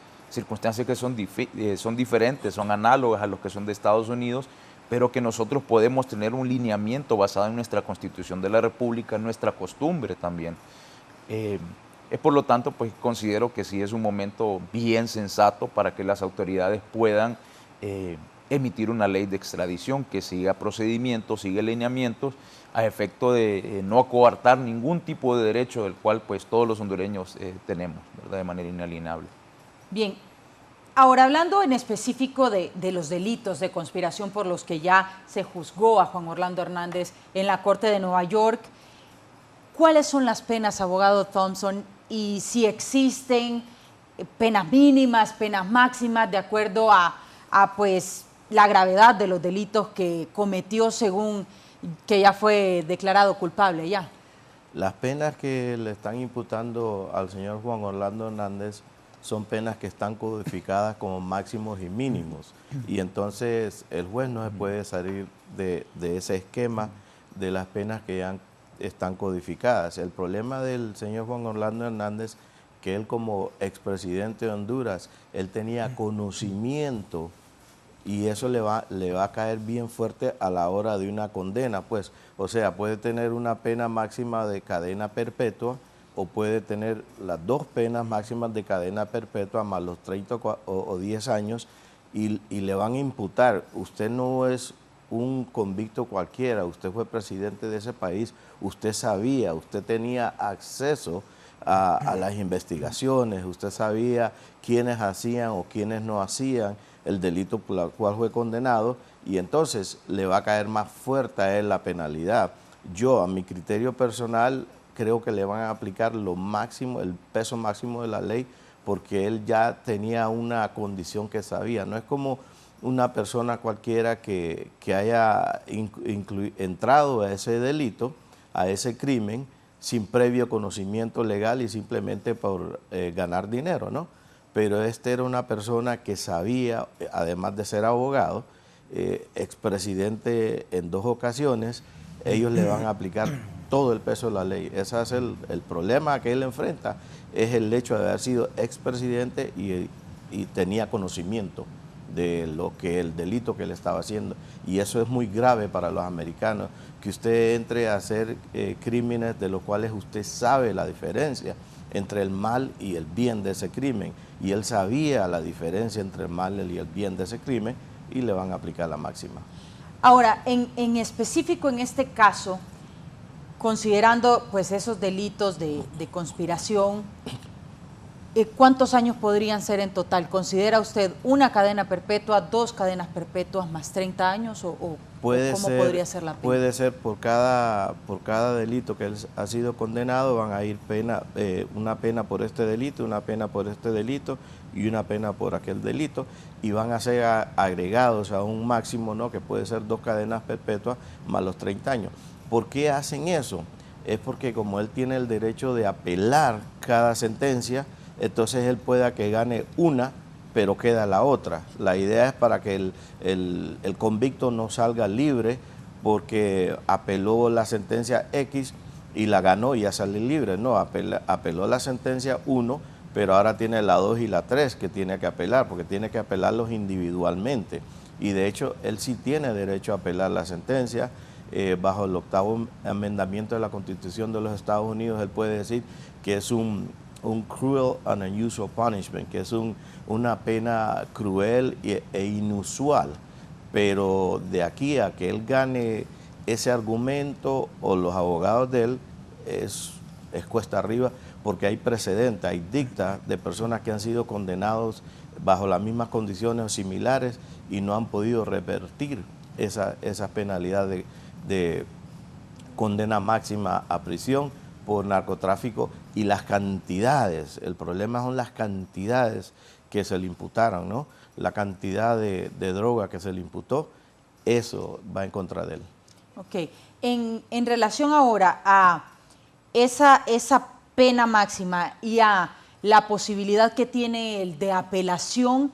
que son diferentes, son análogas a los que son de Estados Unidos, pero que nosotros podemos tener un lineamiento basado en nuestra Constitución de la República, en nuestra costumbre también. Por lo tanto, pues considero que sí es un momento bien sensato para que las autoridades puedan emitir una ley de extradición que siga procedimientos, siga lineamientos, a efecto de no coartar ningún tipo de derecho del cual pues todos los hondureños tenemos, ¿verdad?, de manera inalienable. Bien. Ahora, hablando en específico de los delitos de conspiración por los que ya se juzgó a Juan Orlando Hernández en la Corte de Nueva York, ¿cuáles son las penas, abogado Thompson? Y si existen penas mínimas, penas máximas, de acuerdo a pues, la gravedad de los delitos que cometió según que ya fue declarado culpable ya. Las penas que le están imputando al señor Juan Orlando Hernández son penas que están codificadas como máximos y mínimos, y entonces el juez no se puede salir de ese esquema de las penas que ya están codificadas. El problema del señor Juan Orlando Hernández, que él como expresidente de Honduras, él tenía conocimiento, y eso le va a caer bien fuerte a la hora de una condena, pues, o sea, puede tener una pena máxima de cadena perpetua, o puede tener las dos penas máximas de cadena perpetua más los 30 o 10 años, y le van a imputar. Usted no es un convicto cualquiera, usted fue presidente de ese país, usted sabía, usted tenía acceso a las investigaciones, usted sabía quiénes hacían o quiénes no hacían el delito por el cual fue condenado, y entonces le va a caer más fuerte a él la penalidad. Yo, a mi criterio personal, creo que le van a aplicar lo máximo, el peso máximo de la ley, porque él ya tenía una condición que sabía. No es como una persona cualquiera que haya entrado a ese delito, a ese crimen, sin previo conocimiento legal y simplemente por ganar dinero, ¿no? Pero este era una persona que sabía, además de ser abogado, expresidente en 2 ocasiones, ellos le van a aplicar todo el peso de la ley. Ese es el problema que él enfrenta, es el hecho de haber sido expresidente y tenía conocimiento de lo que el delito que él estaba haciendo, y eso es muy grave para los americanos, que usted entre a hacer crímenes de los cuales usted sabe la diferencia entre el mal y el bien de ese crimen, y él sabía la diferencia entre el mal y el bien de ese crimen, y le van a aplicar la máxima. Ahora, en específico en este caso, considerando pues esos delitos de conspiración, ¿Cuántos años podrían ser en total? ¿Considera usted una cadena perpetua, 2 cadenas perpetuas más 30 años o cómo podría ser la pena? Puede ser por cada delito que él ha sido condenado, van a ir una pena por este delito, una pena por este delito y una pena por aquel delito, y van a ser agregados a un máximo, ¿no?, que puede ser 2 cadenas perpetuas más los 30 años. ¿Por qué hacen eso? Es porque como él tiene el derecho de apelar cada sentencia, entonces él pueda que gane una, pero queda la otra. La idea es para que el convicto no salga libre porque apeló la sentencia X y la ganó y ya sale libre. No, apeló la sentencia 1, pero ahora tiene la 2 y la 3 que tiene que apelar, porque tiene que apelarlos individualmente. Y de hecho, él sí tiene derecho a apelar la sentencia. Bajo el 8º amendamiento de la Constitución de los Estados Unidos, él puede decir que es un cruel and unusual punishment, que es una pena cruel e inusual, pero de aquí a que él gane ese argumento o los abogados de él es cuesta arriba, porque hay precedentes, hay dictas de personas que han sido condenados bajo las mismas condiciones o similares y no han podido revertir esa penalidad de condena máxima a prisión por narcotráfico, y las cantidades, el problema son las cantidades que se le imputaron, ¿no? La cantidad de droga que se le imputó, eso va en contra de él. Ok, en relación ahora a esa pena máxima y a la posibilidad que tiene el de apelación,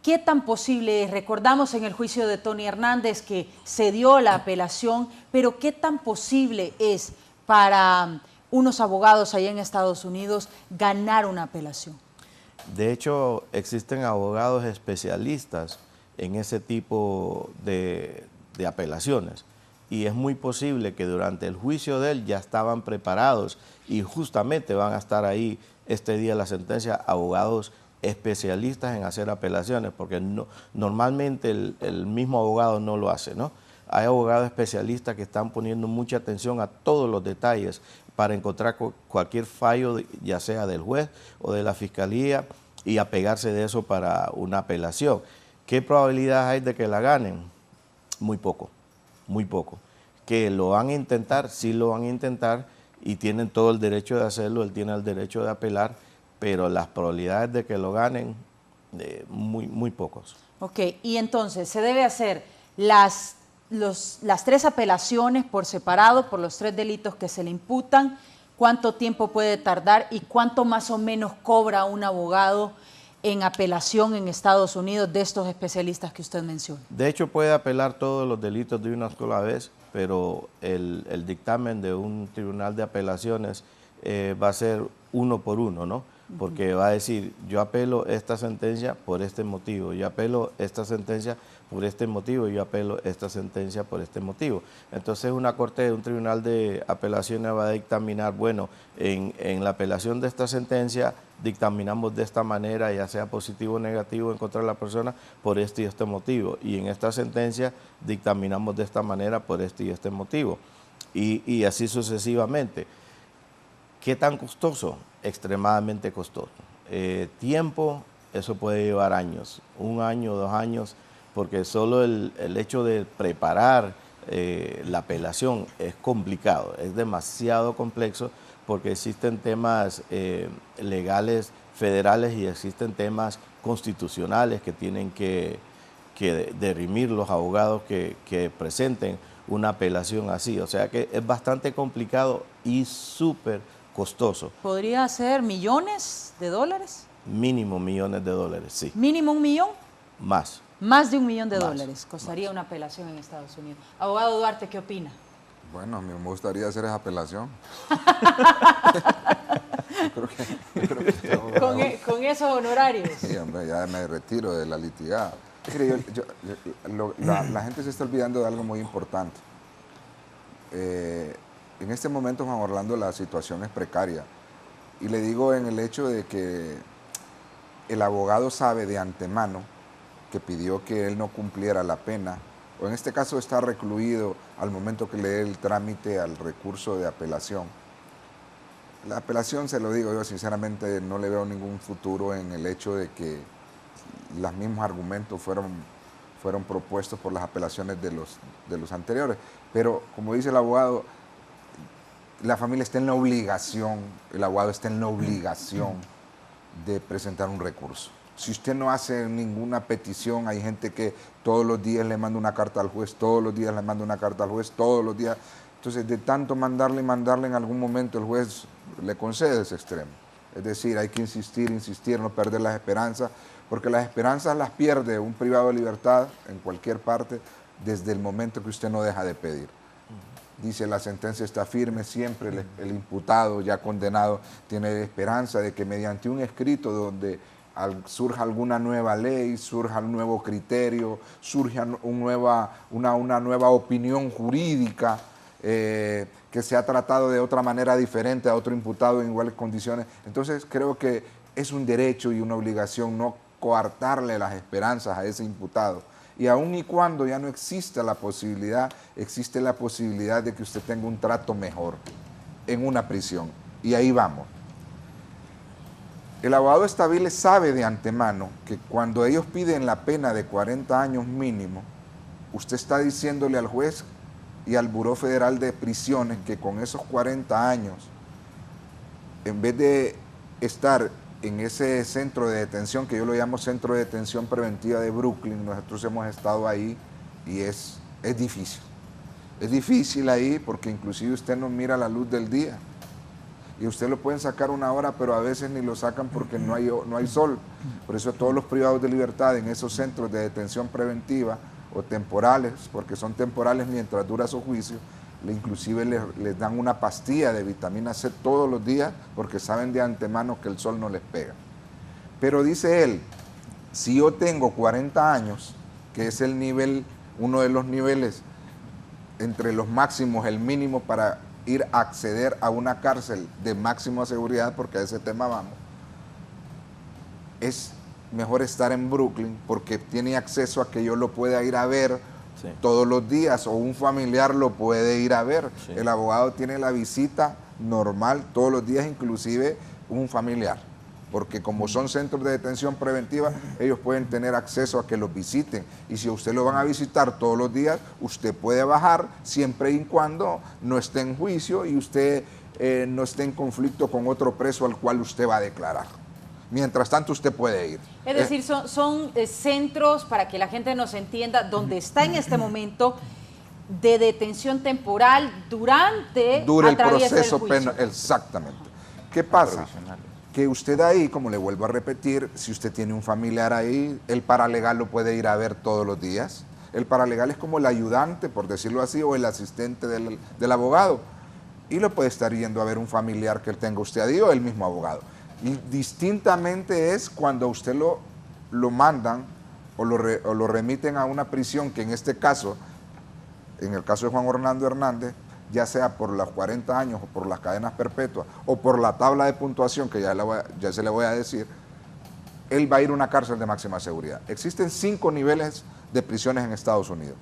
¿qué tan posible es? Recordamos en el juicio de Tony Hernández que se dio la apelación, pero ¿qué tan posible es para unos abogados allá en Estados Unidos ganar una apelación? De hecho, existen abogados especialistas en ese tipo de apelaciones, y es muy posible que durante el juicio de él ya estaban preparados y justamente van a estar ahí este día de la sentencia abogados especialistas en hacer apelaciones, porque normalmente el mismo abogado no lo hace, ¿no? Hay abogados especialistas que están poniendo mucha atención a todos los detalles para encontrar cualquier fallo, ya sea del juez o de la fiscalía, y apegarse de eso para una apelación. ¿Qué probabilidad hay de que la ganen? Muy poco, muy poco. Que lo van a intentar, sí lo van a intentar, y tienen todo el derecho de hacerlo, él tiene el derecho de apelar, pero las probabilidades de que lo ganen, muy pocos. Ok, y entonces, ¿se debe hacer las 3 apelaciones por separado por los 3 delitos que se le imputan? ¿Cuánto tiempo puede tardar y cuánto más o menos cobra un abogado en apelación en Estados Unidos de estos especialistas que usted menciona? De hecho, puede apelar todos los delitos de una sola vez, pero el dictamen de un tribunal de apelaciones va a ser uno por uno, ¿no? Porque va a decir, yo apelo esta sentencia por este motivo, yo apelo esta sentencia por este motivo, yo apelo esta sentencia por este motivo. Entonces una corte de un tribunal de apelaciones va a dictaminar, bueno, en la apelación de esta sentencia dictaminamos de esta manera, ya sea positivo o negativo en contra de la persona por este y este motivo, y en esta sentencia dictaminamos de esta manera por este y este motivo, y así sucesivamente. ¿Qué tan costoso? Extremadamente costoso. Tiempo, eso puede llevar años, 1 año, 2 años, porque solo el hecho de preparar la apelación es complicado, es demasiado complejo, porque existen temas legales federales y existen temas constitucionales que tienen que dirimir los abogados que presenten una apelación así. O sea que es bastante complicado y súper costoso. ¿Podría ser millones de dólares? Mínimo millones de dólares, sí. ¿Mínimo 1 millón? Más. Más de $1 millón costaría una apelación en Estados Unidos. Abogado Duarte, ¿qué opina? Bueno, me gustaría hacer esa apelación. Con esos honorarios. Sí, hombre, ya me retiro de la litigada. Mire, la gente se está olvidando de algo muy importante. En este momento, Juan Orlando, la situación es precaria. Y le digo en el hecho de que el abogado sabe de antemano que pidió que él no cumpliera la pena, o en este caso está recluido al momento que le dé el trámite al recurso de apelación. La apelación, se lo digo yo, sinceramente no le veo ningún futuro en el hecho de que los mismos argumentos fueron propuestos por las apelaciones de los anteriores. Pero, como dice el abogado, la familia está en la obligación, el abogado está en la obligación de presentar un recurso. Si usted no hace ninguna petición, hay gente que todos los días le manda una carta al juez, todos los días le manda una carta al juez, todos los días. Entonces, de tanto mandarle, en algún momento el juez le concede ese extremo. Es decir, hay que insistir, no perder las esperanzas, porque las esperanzas las pierde un privado de libertad en cualquier parte desde el momento que usted no deja de pedir. Dice, la sentencia está firme, siempre el imputado ya condenado tiene esperanza de que mediante un escrito donde surja alguna nueva ley, surja un nuevo criterio, surja una nueva opinión jurídica, que se ha tratado de otra manera diferente a otro imputado en iguales condiciones. Entonces creo que es un derecho y una obligación no coartarle las esperanzas a ese imputado. Y aun y cuando ya no exista la posibilidad, existe la posibilidad de que usted tenga un trato mejor en una prisión. Y ahí vamos. El abogado estable sabe de antemano que cuando ellos piden la pena de 40 años mínimo, usted está diciéndole al juez y al Buró Federal de Prisiones que con esos 40 años, en vez de estar en ese centro de detención, que yo lo llamo Centro de Detención Preventiva de Brooklyn, nosotros hemos estado ahí y es difícil. Es difícil ahí porque inclusive usted no mira la luz del día. Y usted lo pueden sacar una hora, pero a veces ni lo sacan porque no hay sol. Por eso todos los privados de libertad en esos centros de detención preventiva o temporales, porque son temporales mientras dura su juicio, inclusive les dan una pastilla de vitamina C todos los días porque saben de antemano que el sol no les pega. Pero dice él, si yo tengo 40 años, que es el nivel, uno de los niveles entre los máximos, el mínimo para ir a acceder a una cárcel de máxima seguridad, porque a ese tema vamos, es mejor estar en Brooklyn porque tiene acceso a que yo lo pueda ir a ver todos los días o un familiar lo puede ir a ver. Sí. El abogado tiene la visita normal todos los días, inclusive un familiar, porque como son centros de detención preventiva, ellos pueden tener acceso a que los visiten. Y si usted lo van a visitar todos los días, usted puede bajar siempre y cuando no esté en juicio y usted no esté en conflicto con otro preso al cual usted va a declarar. Mientras tanto, usted puede ir. Es decir, son centros, para que la gente nos entienda, donde está en este momento de detención temporal durante el proceso penal. Exactamente. ¿Qué pasa? Que usted ahí, como le vuelvo a repetir, si usted tiene un familiar ahí, el paralegal lo puede ir a ver todos los días. El paralegal es como el ayudante, por decirlo así, o el asistente del abogado. Y lo puede estar yendo a ver un familiar que tenga usted ahí o el mismo abogado. Y distintamente es cuando a usted lo mandan o lo remiten a una prisión, que en este caso, en el caso de Juan Orlando Hernández, ya sea por los 40 años o por las cadenas perpetuas o por la tabla de puntuación, que ya se le voy a decir, él va a ir a una cárcel de máxima seguridad. Existen 5 niveles de prisiones en Estados Unidos.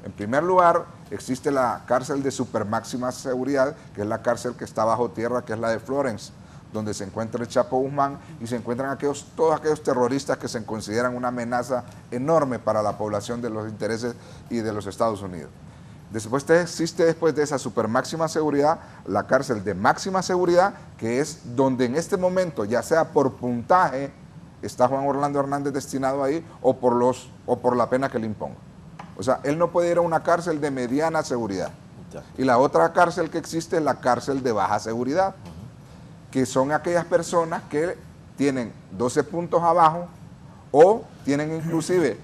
En primer lugar, existe la cárcel de super máxima seguridad, que es la cárcel que está bajo tierra, que es la de Florence, donde se encuentra el Chapo Guzmán y se encuentran todos aquellos terroristas que se consideran una amenaza enorme para la población de los intereses y de los Estados Unidos. Después existe, después de esa super máxima seguridad, la cárcel de máxima seguridad, que es donde en este momento, ya sea por puntaje, está Juan Orlando Hernández destinado ahí, o por la pena que le imponga. O sea, él no puede ir a una cárcel de mediana seguridad. Y la otra cárcel que existe es la cárcel de baja seguridad, que son aquellas personas que tienen 12 puntos abajo o tienen inclusive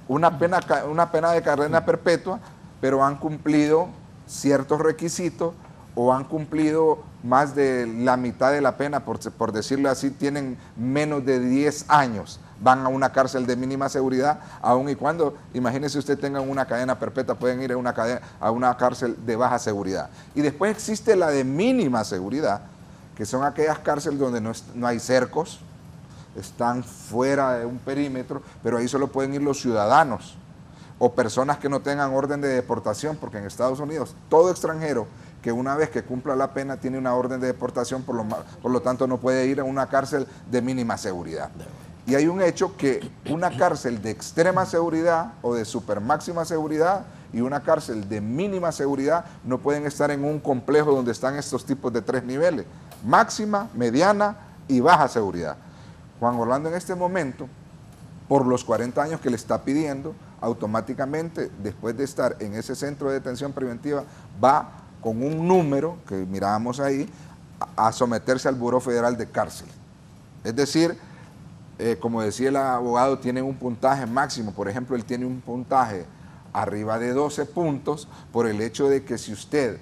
una pena de cadena perpetua, pero han cumplido ciertos requisitos o han cumplido más de la mitad de la pena, por decirlo así, tienen menos de 10 años, van a una cárcel de mínima seguridad, aun y cuando, imagínese usted tengan una cadena perpetua, pueden ir a una cárcel de baja seguridad. Y después existe la de mínima seguridad, que son aquellas cárceles donde no hay cercos, están fuera de un perímetro, pero ahí solo pueden ir los ciudadanos o personas que no tengan orden de deportación, porque en Estados Unidos todo extranjero que una vez que cumpla la pena tiene una orden de deportación, por lo tanto no puede ir a una cárcel de mínima seguridad. Y hay un hecho que una cárcel de extrema seguridad o de super máxima seguridad y una cárcel de mínima seguridad no pueden estar en un complejo donde están estos tipos de 3 niveles, máxima, mediana y baja seguridad. Juan Orlando en este momento, por los 40 años que le está pidiendo, automáticamente, después de estar en ese centro de detención preventiva, va con un número, que mirábamos ahí, a someterse al Buró Federal de Cárceles. Es decir, como decía el abogado, tiene un puntaje máximo. Por ejemplo, él tiene un puntaje arriba de 12 puntos por el hecho de que si usted,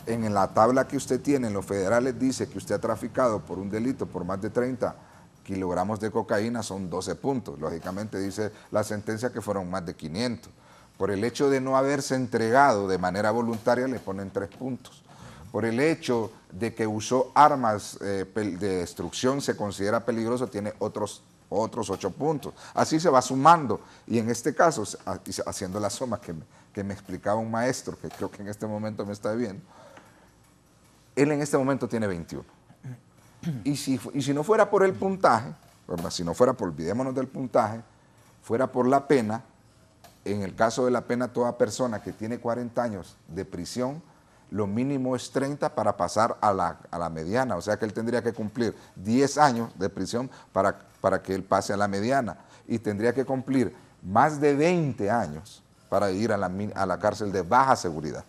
en la tabla que usted tiene en los federales, dice que usted ha traficado por un delito por más de 30 kilogramos de cocaína, son 12 puntos. Lógicamente dice la sentencia que fueron más de 500. Por el hecho de no haberse entregado de manera voluntaria, le ponen 3 puntos. Por el hecho de que usó armas de destrucción, se considera peligroso, tiene otros 8 puntos. Así se va sumando. Y en este caso, haciendo la suma que me explicaba un maestro, que creo que en este momento me está viendo, él en este momento tiene 21. Y si no fuera por el puntaje, si no fuera por, olvidémonos del puntaje, fuera por la pena, en el caso de la pena, toda persona que tiene 40 años de prisión, lo mínimo es 30 para pasar a la mediana, o sea que él tendría que cumplir 10 años de prisión para que él pase a la mediana, y tendría que cumplir más de 20 años para ir a la cárcel de baja seguridad.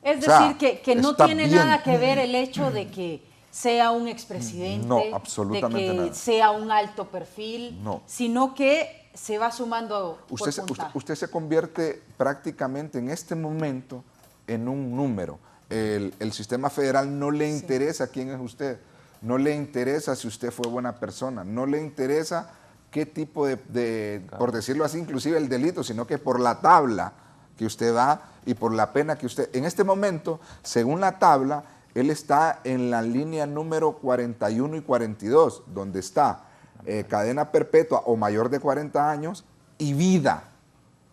Es decir, que no tiene nada que ver el hecho de que sea un expresidente, no, absolutamente de que nada. sea un alto perfil, no, sino que se va sumando por puntaje. Usted se convierte prácticamente en este momento en un número. El sistema federal no le interesa quién es usted, no le interesa si usted fue buena persona, no le interesa qué tipo por decirlo así, inclusive el delito, sino que por la tabla que usted da y por la pena que usted... En este momento, según la tabla, él está en la línea número 41 y 42, donde está cadena perpetua o mayor de 40 años y vida.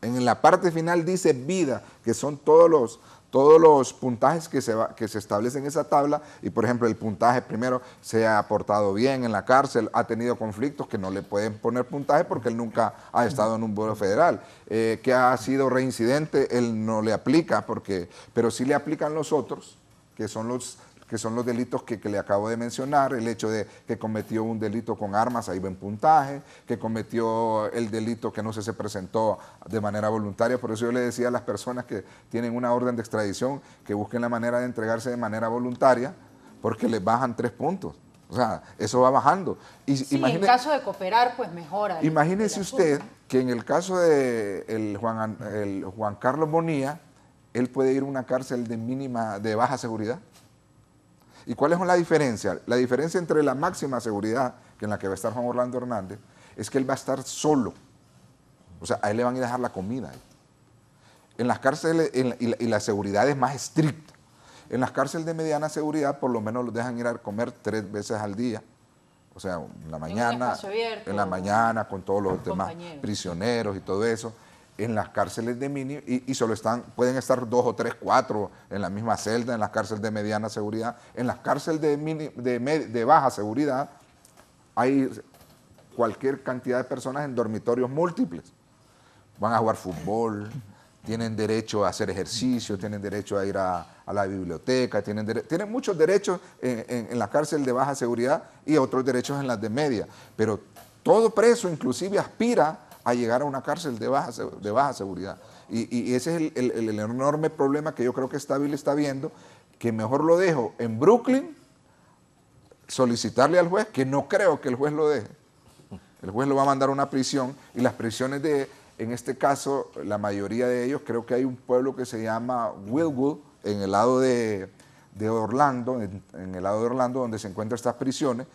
En la parte final dice vida, que son todos los puntajes que se establecen en esa tabla. Y por ejemplo, el puntaje primero, se ha portado bien en la cárcel, ha tenido conflictos que no le pueden poner puntaje porque él nunca ha estado en un buró federal. Que ha sido reincidente, él no le aplica, pero sí le aplican los otros, que son los delitos que le acabo de mencionar, el hecho de que cometió un delito con armas, ahí va en puntaje, que cometió el delito que no se presentó de manera voluntaria. Por eso yo le decía a las personas que tienen una orden de extradición que busquen la manera de entregarse de manera voluntaria, porque les bajan 3 puntos. O sea, eso va bajando. Sí, en caso de cooperar, pues mejora. Imagínese usted que en el caso de Juan Carlos Bonilla, él puede ir a una cárcel de baja seguridad. ¿Y cuál es la diferencia? La diferencia entre la máxima seguridad, que en la que va a estar Juan Orlando Hernández, es que él va a estar solo. O sea, a él le van a dejar la comida. En las cárceles, y la seguridad es más estricta. En las cárceles de mediana seguridad, por lo menos los dejan ir a comer 3 veces al día. O sea, en la mañana, con todos los demás prisioneros y todo eso. En las cárceles de mini, y solo pueden estar 2 o 3, 4 en la misma celda, en las cárceles de mediana seguridad. En las cárceles de baja seguridad hay cualquier cantidad de personas en dormitorios múltiples. Van a jugar fútbol, tienen derecho a hacer ejercicio, tienen derecho a ir a la biblioteca, tienen muchos derechos en la cárcel de baja seguridad y otros derechos en las de media. Pero todo preso inclusive aspira a llegar a una cárcel de baja seguridad. Y ese es el enorme problema que yo creo que Estable está viendo, que mejor lo dejo en Brooklyn, solicitarle al juez, que no creo que el juez lo deje. El juez lo va a mandar a una prisión, y las prisiones en este caso, la mayoría de ellos, creo que hay un pueblo que se llama Wildwood, en el lado de Orlando, en el lado de Orlando, donde se encuentran estas prisiones,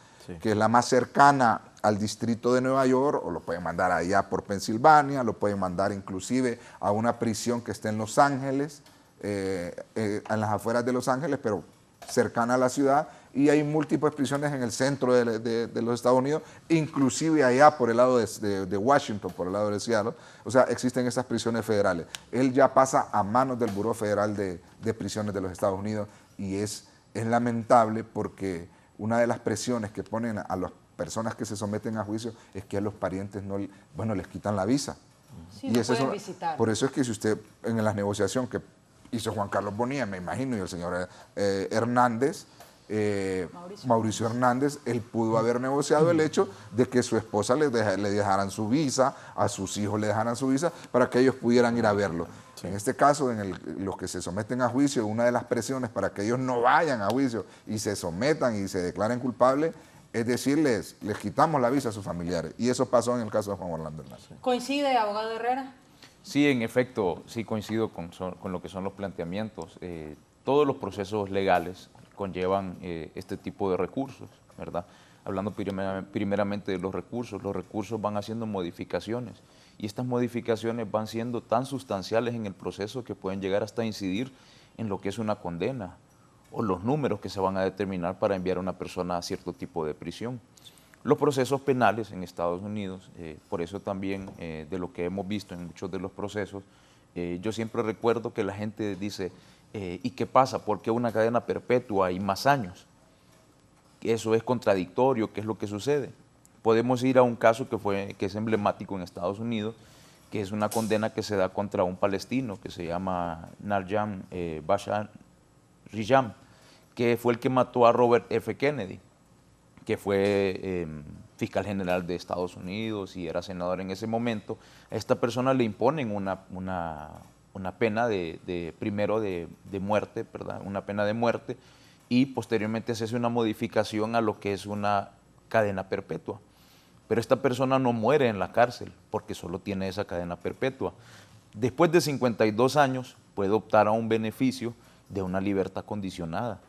que es la más cercana al distrito de Nueva York, o lo pueden mandar allá por Pensilvania, lo pueden mandar inclusive a una prisión que esté en Los Ángeles, en las afueras de Los Ángeles, pero cercana a la ciudad, y hay múltiples prisiones en el centro de los Estados Unidos, inclusive allá por el lado de Washington, por el lado de Seattle. O sea, existen esas prisiones federales. Él ya pasa a manos del Buró Federal de Prisiones de los Estados Unidos, y es lamentable porque una de las presiones que ponen a las personas que se someten a juicio es que a los parientes les quitan la visa. Sí, y no eso pueden visitar. Por eso es que si usted, en la negociación que hizo Juan Carlos Bonilla, me imagino, y el señor Hernández, Mauricio Hernández, él pudo haber negociado el hecho de que su esposa le dejaran su visa, a sus hijos le dejaran su visa, para que ellos pudieran ir a verlo. Sí. En este caso, los que se someten a juicio, una de las presiones para que ellos no vayan a juicio y se sometan y se declaren culpables, es decirles, les quitamos la visa a sus familiares. Y eso pasó en el caso de Juan Orlando Hernández. ¿Coincide, abogado Herrera? Sí, en efecto, sí coincido con lo que son los planteamientos. Todos los procesos legales conllevan este tipo de recursos, ¿verdad? Hablando primeramente de los recursos van haciendo modificaciones, y estas modificaciones van siendo tan sustanciales en el proceso que pueden llegar hasta incidir en lo que es una condena o los números que se van a determinar para enviar a una persona a cierto tipo de prisión. Los procesos penales en Estados Unidos, por eso también de lo que hemos visto en muchos de los procesos, yo siempre recuerdo que la gente dice, ¿y qué pasa? ¿Por qué una cadena perpetua y más años? Eso es contradictorio, ¿qué es lo que sucede? Podemos ir a un caso que es emblemático en Estados Unidos, que es una condena que se da contra un palestino que se llama Narjan Bashar Rijam, que fue el que mató a Robert F. Kennedy, que fue fiscal general de Estados Unidos y era senador en ese momento. A esta persona le imponen una pena primero de muerte, ¿verdad? Una pena de muerte, y posteriormente se hace una modificación a lo que es una cadena perpetua. Pero esta persona no muere en la cárcel porque solo tiene esa cadena perpetua. Después de 52 años puede optar a un beneficio de una libertad condicionada,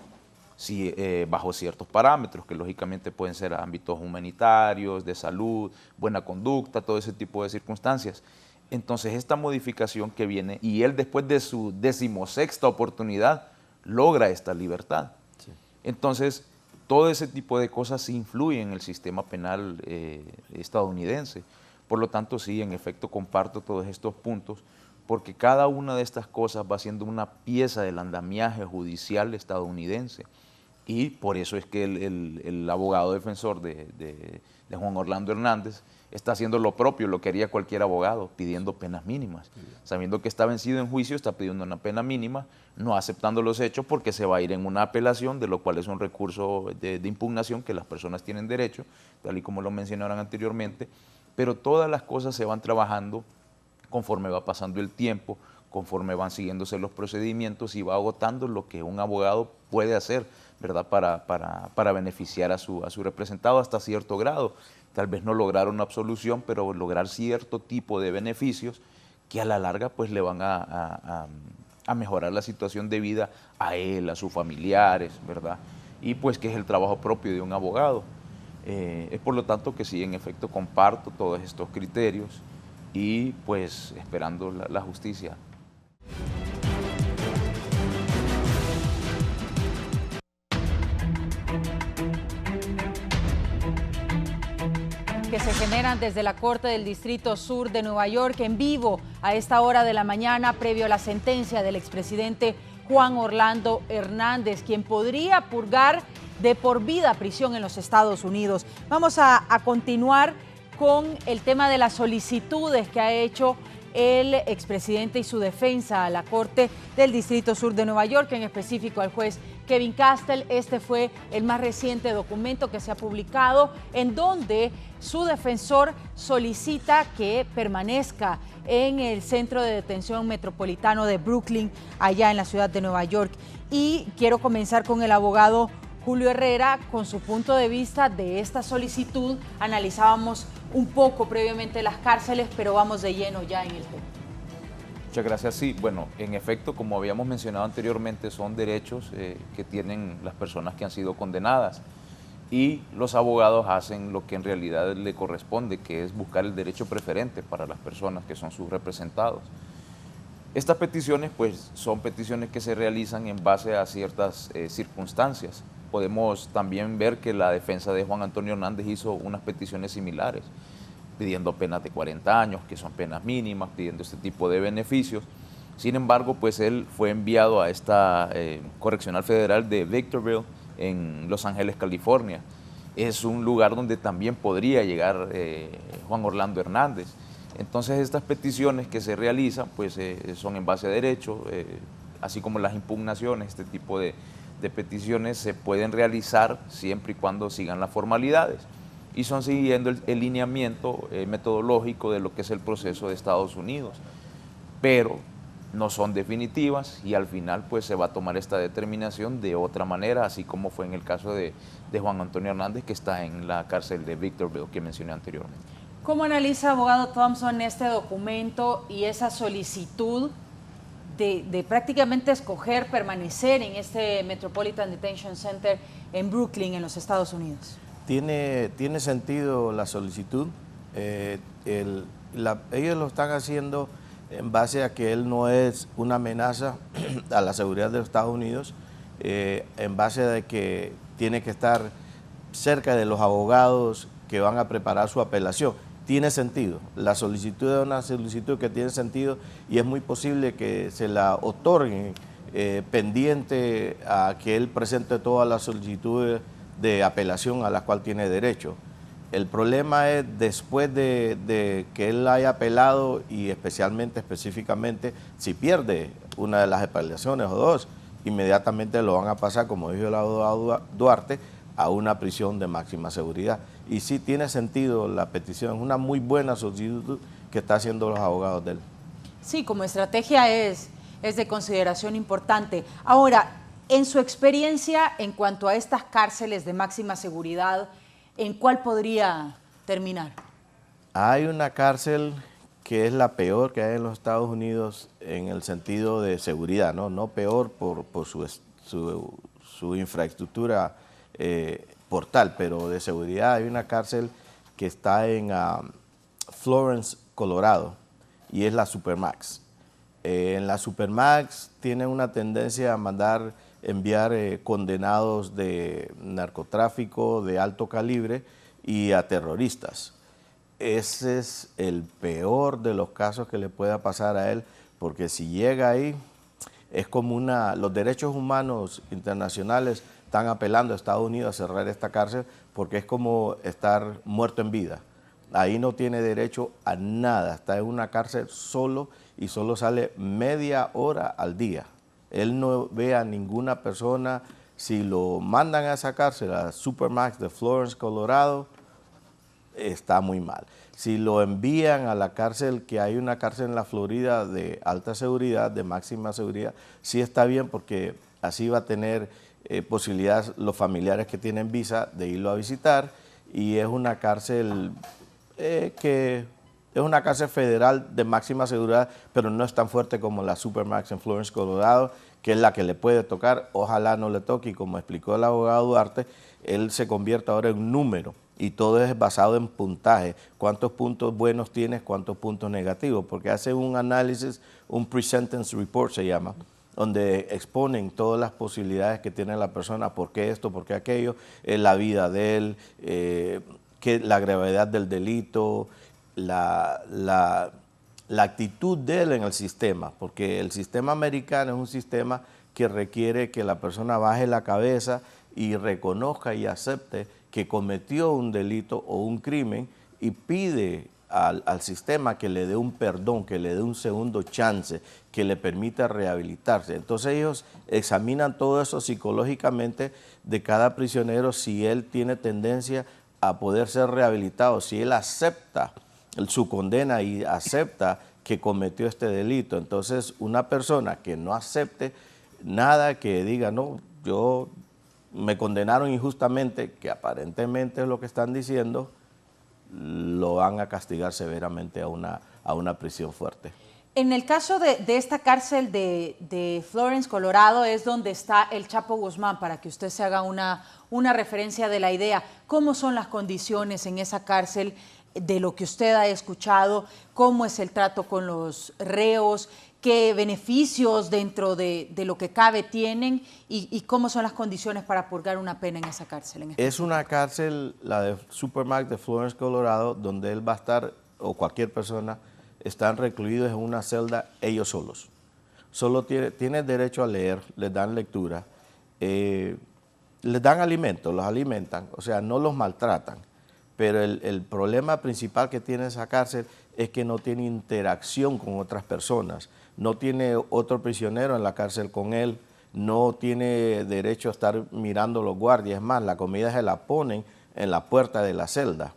bajo ciertos parámetros que lógicamente pueden ser ámbitos humanitarios, de salud, buena conducta, todo ese tipo de circunstancias. Entonces esta modificación que viene, y él después de su 16ª oportunidad logra esta libertad. Sí. Entonces todo ese tipo de cosas influyen en el sistema penal estadounidense. Por lo tanto, sí, en efecto comparto todos estos puntos, porque cada una de estas cosas va siendo una pieza del andamiaje judicial estadounidense. Y por eso es que el abogado defensor de Juan Orlando Hernández está haciendo lo propio, lo que haría cualquier abogado, pidiendo penas mínimas. Sabiendo que está vencido en juicio, está pidiendo una pena mínima, no aceptando los hechos porque se va a ir en una apelación, de lo cual es un recurso de impugnación que las personas tienen derecho, tal y como lo mencionaron anteriormente, pero todas las cosas se van trabajando conforme va pasando el tiempo, conforme van siguiéndose los procedimientos y va agotando lo que un abogado puede hacer, ¿verdad? Para beneficiar a su representado hasta cierto grado. Tal vez no lograr una absolución, pero lograr cierto tipo de beneficios que a la larga pues le van a mejorar la situación de vida a él, a sus familiares, ¿verdad? Y pues que es el trabajo propio de un abogado. Es por lo tanto que sí, en efecto, comparto todos estos criterios y pues esperando la justicia. Que se generan desde la Corte del Distrito Sur de Nueva York en vivo a esta hora de la mañana previo a la sentencia del expresidente Juan Orlando Hernández, quien podría purgar de por vida prisión en los Estados Unidos. Vamos a continuar con el tema de las solicitudes que ha hecho el expresidente y su defensa a la Corte del Distrito Sur de Nueva York, en específico al juez Kevin Castle. Este fue el más reciente documento que se ha publicado en donde su defensor solicita que permanezca en el Centro de Detención Metropolitano de Brooklyn, allá en la ciudad de Nueva York. Y quiero comenzar con el abogado Julio Herrera con su punto de vista de esta solicitud. Analizábamos un poco previamente las cárceles, pero vamos de lleno ya en el tema. Muchas gracias. Sí, bueno, en efecto, como habíamos mencionado anteriormente, son derechos que tienen las personas que han sido condenadas y los abogados hacen lo que en realidad le corresponde, que es buscar el derecho preferente para las personas que son sus representados. Estas peticiones pues son peticiones que se realizan en base a ciertas circunstancias. Podemos también ver que la defensa de Juan Antonio Hernández hizo unas peticiones similares, pidiendo penas de 40 años, que son penas mínimas, pidiendo este tipo de beneficios. Sin embargo, pues él fue enviado a esta correccional federal de Victorville, en Los Ángeles, California. Es un lugar donde también podría llegar Juan Orlando Hernández. Entonces estas peticiones que se realizan pues son en base a derecho, así como las impugnaciones. Este tipo de peticiones se pueden realizar siempre y cuando sigan las formalidades y son siguiendo el lineamiento metodológico de lo que es el proceso de Estados Unidos, pero no son definitivas y al final pues se va a tomar esta determinación de otra manera, así como fue en el caso de Juan Antonio Hernández, que está en la cárcel de Victorville que mencioné anteriormente. ¿Cómo analiza, abogado Thompson, este documento y esa solicitud de prácticamente escoger permanecer en este Metropolitan Detention Center en Brooklyn, en los Estados Unidos? Tiene sentido la solicitud. Ellos lo están haciendo en base a que él no es una amenaza a la seguridad de los Estados Unidos, en base a que tiene que estar cerca de los abogados que van a preparar su apelación. Tiene sentido. La solicitud es una solicitud que tiene sentido y es muy posible que se la otorguen pendiente a que él presente todas las solicitudes de apelación a las cuales tiene derecho. El problema es después de que él haya apelado y específicamente, si pierde una de las apelaciones o dos, inmediatamente lo van a pasar, como dijo el abogado Duarte, a una prisión de máxima seguridad. Y sí tiene sentido la petición, es una muy buena solicitud que está haciendo los abogados de él. Sí, como estrategia es de consideración importante. Ahora, en su experiencia en cuanto a estas cárceles de máxima seguridad, ¿en cuál podría terminar? Hay una cárcel que es la peor que hay en los Estados Unidos en el sentido de seguridad, no peor por su infraestructura portal, pero de seguridad. Hay una cárcel que está en Florence, Colorado, y es la Supermax. En la Supermax tiene una tendencia a enviar condenados de narcotráfico de alto calibre y a terroristas. Ese es el peor de los casos que le pueda pasar a él, porque si llega ahí, es como los derechos humanos internacionales están apelando a Estados Unidos a cerrar esta cárcel porque es como estar muerto en vida. Ahí no tiene derecho a nada, está en una cárcel solo y solo sale media hora al día. Él no ve a ninguna persona. Si lo mandan a esa cárcel, a Supermax de Florence, Colorado, está muy mal. Si lo envían a la cárcel, que hay una cárcel en la Florida de alta seguridad, de máxima seguridad, sí está bien porque así va a tener posibilidades los familiares que tienen visa de irlo a visitar, y es una cárcel que es una cárcel federal de máxima seguridad, pero no es tan fuerte como la Supermax en Florence, Colorado, que es la que le puede tocar. Ojalá no le toque, y como explicó el abogado Duarte, él se convierte ahora en un número, y todo es basado en puntaje. ¿Cuántos puntos buenos tienes? ¿Cuántos puntos negativos? Porque hace un análisis, un pre-sentence report se llama, donde exponen todas las posibilidades que tiene la persona, por qué esto, por qué aquello, la vida de él, la gravedad del delito, la actitud de él en el sistema, porque el sistema americano es un sistema que requiere que la persona baje la cabeza y reconozca y acepte que cometió un delito o un crimen, y pide al sistema que le dé un perdón, que le dé un segundo chance, que le permita rehabilitarse. Entonces ellos examinan todo eso psicológicamente de cada prisionero, si él tiene tendencia a poder ser rehabilitado, si él acepta su condena y acepta que cometió este delito. Entonces una persona que no acepte nada, que diga, no, yo me condenaron injustamente, que aparentemente es lo que están diciendo, lo van a castigar severamente a una prisión fuerte. En el caso de esta cárcel de Florence, Colorado, es donde está el Chapo Guzmán, para que usted se haga una referencia de la idea. ¿Cómo son las condiciones en esa cárcel, de lo que usted ha escuchado? ¿Cómo es el trato con los reos? qué beneficios dentro de lo que cabe tienen y cómo son las condiciones para purgar una pena en esa cárcel. Es una cárcel, la de Supermax de Florence, Colorado, donde él va a estar, o cualquier persona, están recluidos en una celda ellos solos. Solo tienen derecho a leer, les dan lectura, les dan alimentos, los alimentan, o sea, no los maltratan. Pero el problema principal que tiene esa cárcel es que no tiene interacción con otras personas. No tiene otro prisionero en la cárcel con él, no tiene derecho a estar mirando los guardias. Es más, la comida se la ponen en la puerta de la celda.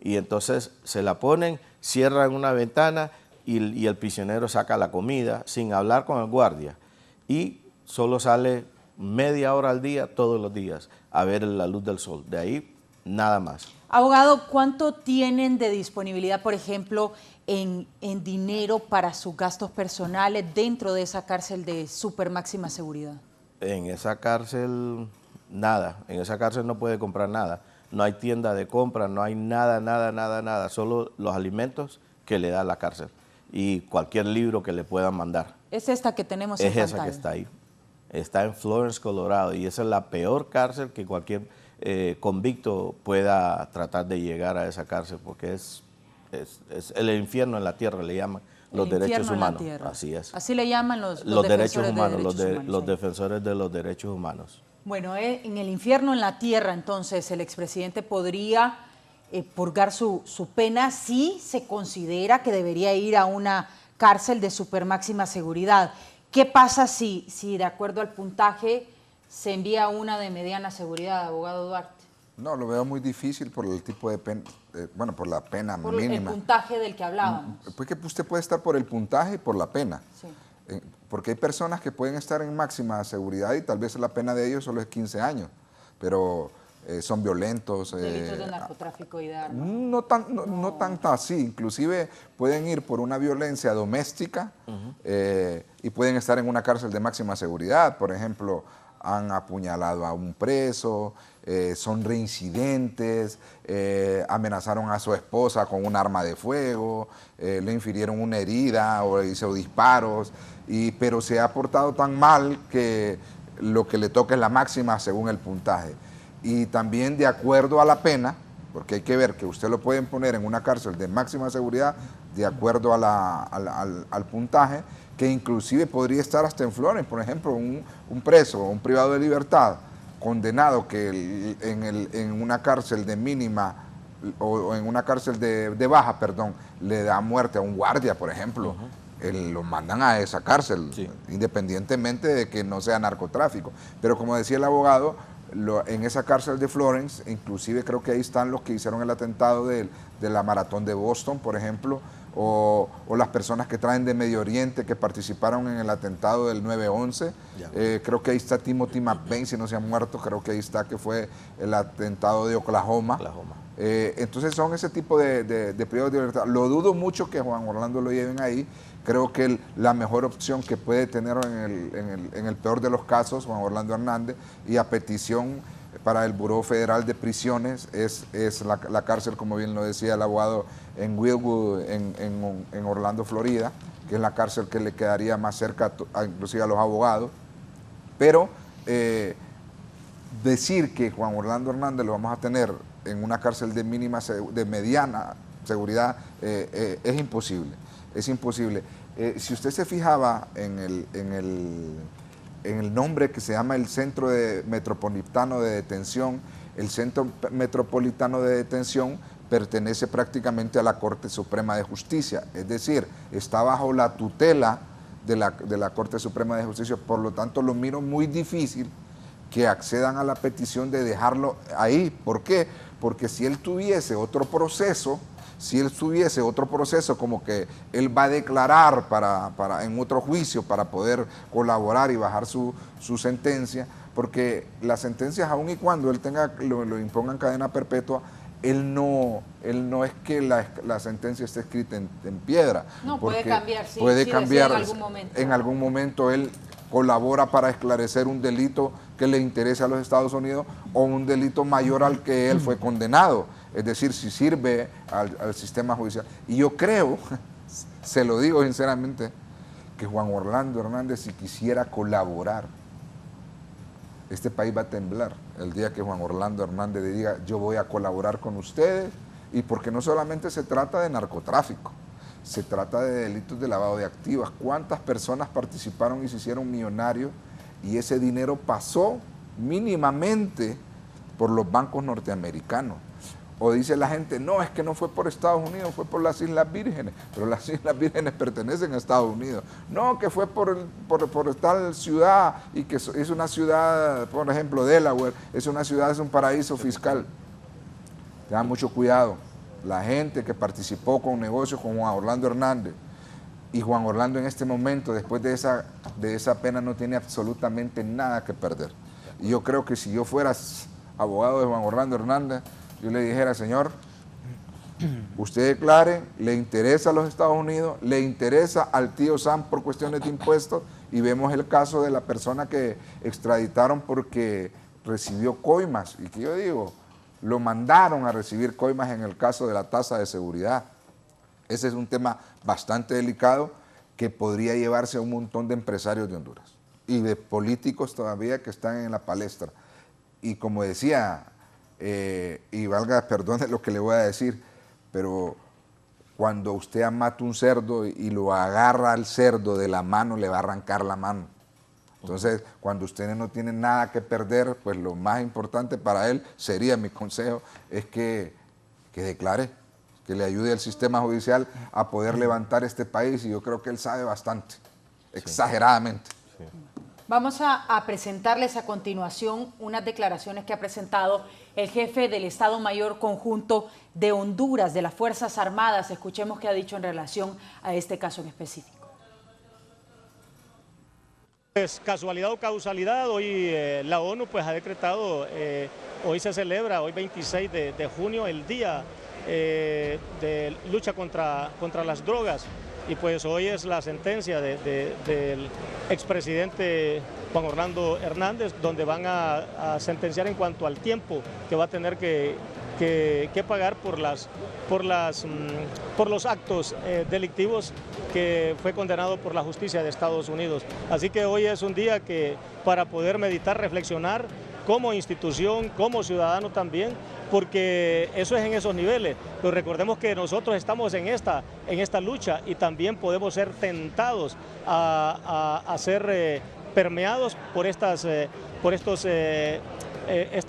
Y entonces se la ponen, cierran una ventana y el prisionero saca la comida sin hablar con el guardia. Y solo sale media hora al día, todos los días, a ver la luz del sol. De ahí, nada más. Abogado, ¿cuánto tienen de disponibilidad, por ejemplo, en dinero para sus gastos personales dentro de esa cárcel de super máxima seguridad? En esa cárcel, nada. En esa cárcel no puede comprar nada. No hay tienda de compra, no hay nada. Solo los alimentos que le da la cárcel y cualquier libro que le puedan mandar. Es esta que tenemos en pantalla. Es esa que está ahí. Está en Florence, Colorado, y esa es la peor cárcel que cualquier convicto pueda tratar de llegar a esa cárcel, porque es el infierno en la tierra, le llaman los derechos humanos. Así es. Así le llaman los derechos humanos, los defensores de los derechos humanos. Bueno, en el infierno en la tierra, entonces, el expresidente podría purgar su pena si se considera que debería ir a una cárcel de super máxima seguridad. ¿Qué pasa si de acuerdo al puntaje se envía a una de mediana seguridad, abogado Duarte? No, lo veo muy difícil por el tipo de pena, por la pena mínima. Por el puntaje del que hablábamos. Pues que usted puede estar por el puntaje y por la pena. Sí. Porque hay personas que pueden estar en máxima seguridad y tal vez la pena de ellos solo es 15 años, pero son violentos. Delitos de narcotráfico y de armas. No tanto así, inclusive pueden ir por una violencia doméstica y pueden estar en una cárcel de máxima seguridad. Por ejemplo, han apuñalado a un preso, son reincidentes, amenazaron a su esposa con un arma de fuego, le infirieron una herida o hizo disparos, pero se ha portado tan mal que lo que le toca es la máxima según el puntaje. Y también de acuerdo a la pena, porque hay que ver que usted lo pueden poner en una cárcel de máxima seguridad de acuerdo a al puntaje, que inclusive podría estar hasta en Florence. Por ejemplo, un preso o un privado de libertad condenado que en una cárcel de mínima o en una cárcel de baja, perdón, le da muerte a un guardia, por ejemplo, lo mandan a esa cárcel, independientemente de que no sea narcotráfico. Pero como decía el abogado, en esa cárcel de Florence, inclusive creo que ahí están los que hicieron el atentado de la maratón de Boston, por ejemplo, o las personas que traen de Medio Oriente que participaron en el atentado del 9/11. Creo que ahí está Timothy McVeigh, si no se ha muerto, creo que ahí está, que fue el atentado de Oklahoma. Entonces son ese tipo de privados de libertad. Lo dudo mucho que Juan Orlando lo lleven ahí. Creo que la mejor opción que puede tener en el peor de los casos Juan Orlando Hernández, y a petición para el Buró Federal de Prisiones, es la cárcel, como bien lo decía el abogado, en Wildwood, en Orlando, Florida, que es la cárcel que le quedaría más cerca inclusive a los abogados. Pero decir que Juan Orlando Hernández lo vamos a tener en una cárcel de mediana seguridad es imposible. Es imposible. Si usted se fijaba en el nombre que se llama el Centro Metropolitano de Detención, el Centro Metropolitano de Detención pertenece prácticamente a la Corte Suprema de Justicia, es decir, está bajo la tutela de la Corte Suprema de Justicia. Por lo tanto, lo miro muy difícil que accedan a la petición de dejarlo ahí. ¿Por qué? Porque si él tuviese otro proceso, como que él va a declarar en otro juicio para poder colaborar y bajar su sentencia, porque las sentencias, aun y cuando él lo impongan cadena perpetua, él no es que la sentencia esté escrita en piedra. No, puede cambiar, sí. Puede cambiar en algún momento. En algún momento él colabora para esclarecer un delito que le interese a los Estados Unidos o un delito mayor al que él fue condenado. Es decir, si sirve al sistema judicial. Y yo creo, se lo digo sinceramente, que Juan Orlando Hernández, si quisiera colaborar, este país va a temblar el día que Juan Orlando Hernández le diga yo voy a colaborar con ustedes, y porque no solamente se trata de narcotráfico, se trata de delitos de lavado de activos. ¿Cuántas personas participaron y se hicieron millonarios y ese dinero pasó mínimamente por los bancos norteamericanos? O dice la gente, no, es que no fue por Estados Unidos, fue por las Islas Vírgenes, pero las Islas Vírgenes pertenecen a Estados Unidos. No, que fue por tal ciudad, y que es una ciudad, por ejemplo, Delaware, es una ciudad, es un paraíso fiscal. Tengan mucho cuidado. La gente que participó con negocios con Juan Orlando Hernández, y Juan Orlando en este momento, después de esa pena, no tiene absolutamente nada que perder. Y yo creo que si yo fuera abogado de Juan Orlando Hernández, yo le dijera, señor, usted declare, le interesa a los Estados Unidos, le interesa al tío Sam por cuestiones de impuestos, y vemos el caso de la persona que extraditaron porque recibió coimas, y que yo digo, lo mandaron a recibir coimas en el caso de la tasa de seguridad. Ese es un tema bastante delicado que podría llevarse a un montón de empresarios de Honduras y de políticos todavía que están en la palestra. Y como decía, y valga, perdone lo que le voy a decir, pero cuando usted mata un cerdo y lo agarra al cerdo de la mano, le va a arrancar la mano. Entonces, cuando ustedes no tienen nada que perder, pues lo más importante para él, sería mi consejo, es que declare, que le ayude al sistema judicial a poder levantar este país, y yo creo que él sabe bastante, exageradamente. Sí. Vamos a presentarles a continuación unas declaraciones que ha presentado el jefe del Estado Mayor Conjunto de Honduras, de las Fuerzas Armadas. Escuchemos qué ha dicho en relación a este caso en específico. Es casualidad o causalidad, hoy la ONU pues ha decretado, hoy se celebra, hoy 26 de junio, el Día de Lucha contra las Drogas. Y pues hoy es la sentencia del expresidente Juan Orlando Hernández, donde van a sentenciar en cuanto al tiempo que va a tener que pagar por los actos delictivos que fue condenado por la justicia de Estados Unidos. Así que hoy es un día para poder meditar, reflexionar como institución, como ciudadano también, porque eso es en esos niveles. Pero recordemos que nosotros estamos en esta lucha, y también podemos ser tentados a ser permeados por esta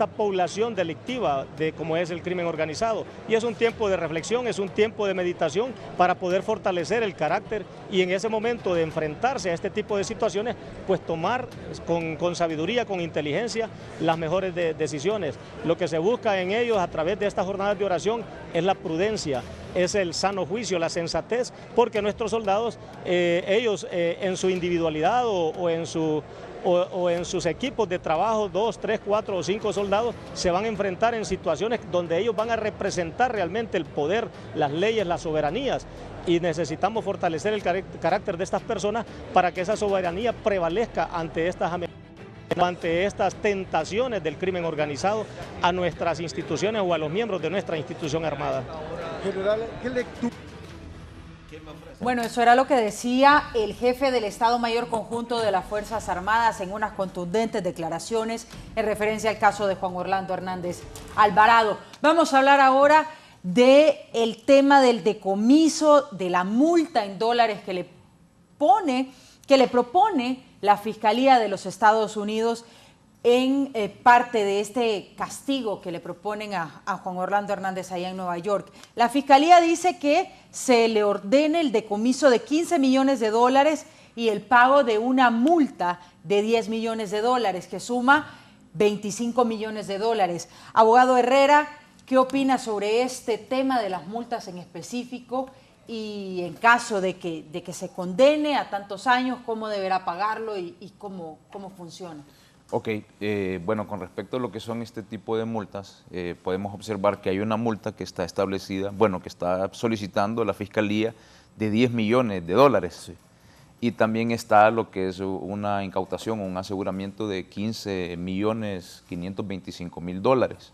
población delictiva de como es el crimen organizado. Y es un tiempo de reflexión, es un tiempo de meditación para poder fortalecer el carácter, y en ese momento de enfrentarse a este tipo de situaciones, pues tomar con sabiduría, con inteligencia, las mejores decisiones. Lo que se busca en ellos a través de estas jornadas de oración es la prudencia, es el sano juicio, la sensatez, porque nuestros soldados, ellos en su individualidad o en sus equipos de trabajo, 2, 3, 4 o 5 soldados, se van a enfrentar en situaciones donde ellos van a representar realmente el poder, las leyes, las soberanías, y necesitamos fortalecer el carácter de estas personas para que esa soberanía prevalezca ante estas amenazas, ante estas tentaciones del crimen organizado a nuestras instituciones o a los miembros de nuestra institución armada. General, ¿qué lectura? Bueno, eso era lo que decía el jefe del Estado Mayor Conjunto de las Fuerzas Armadas en unas contundentes declaraciones en referencia al caso de Juan Orlando Hernández Alvarado. Vamos a hablar ahora del tema del decomiso, de la multa en dólares que le propone la Fiscalía de los Estados Unidos en parte de este castigo que le proponen a Juan Orlando Hernández allá en Nueva York. La Fiscalía dice que se le ordene el decomiso de 15 millones de dólares y el pago de una multa de 10 millones de dólares, que suma 25 millones de dólares. Abogado Herrera, ¿qué opina sobre este tema de las multas en específico? Y en caso de que se condene a tantos años, ¿cómo deberá pagarlo y cómo funciona? Ok, bueno, con respecto a lo que son este tipo de multas, podemos observar que hay una multa que está establecida, bueno, que está solicitando la Fiscalía de 10 millones de dólares. Sí. Y también está lo que es una incautación o un aseguramiento de 15 millones 525 mil dólares.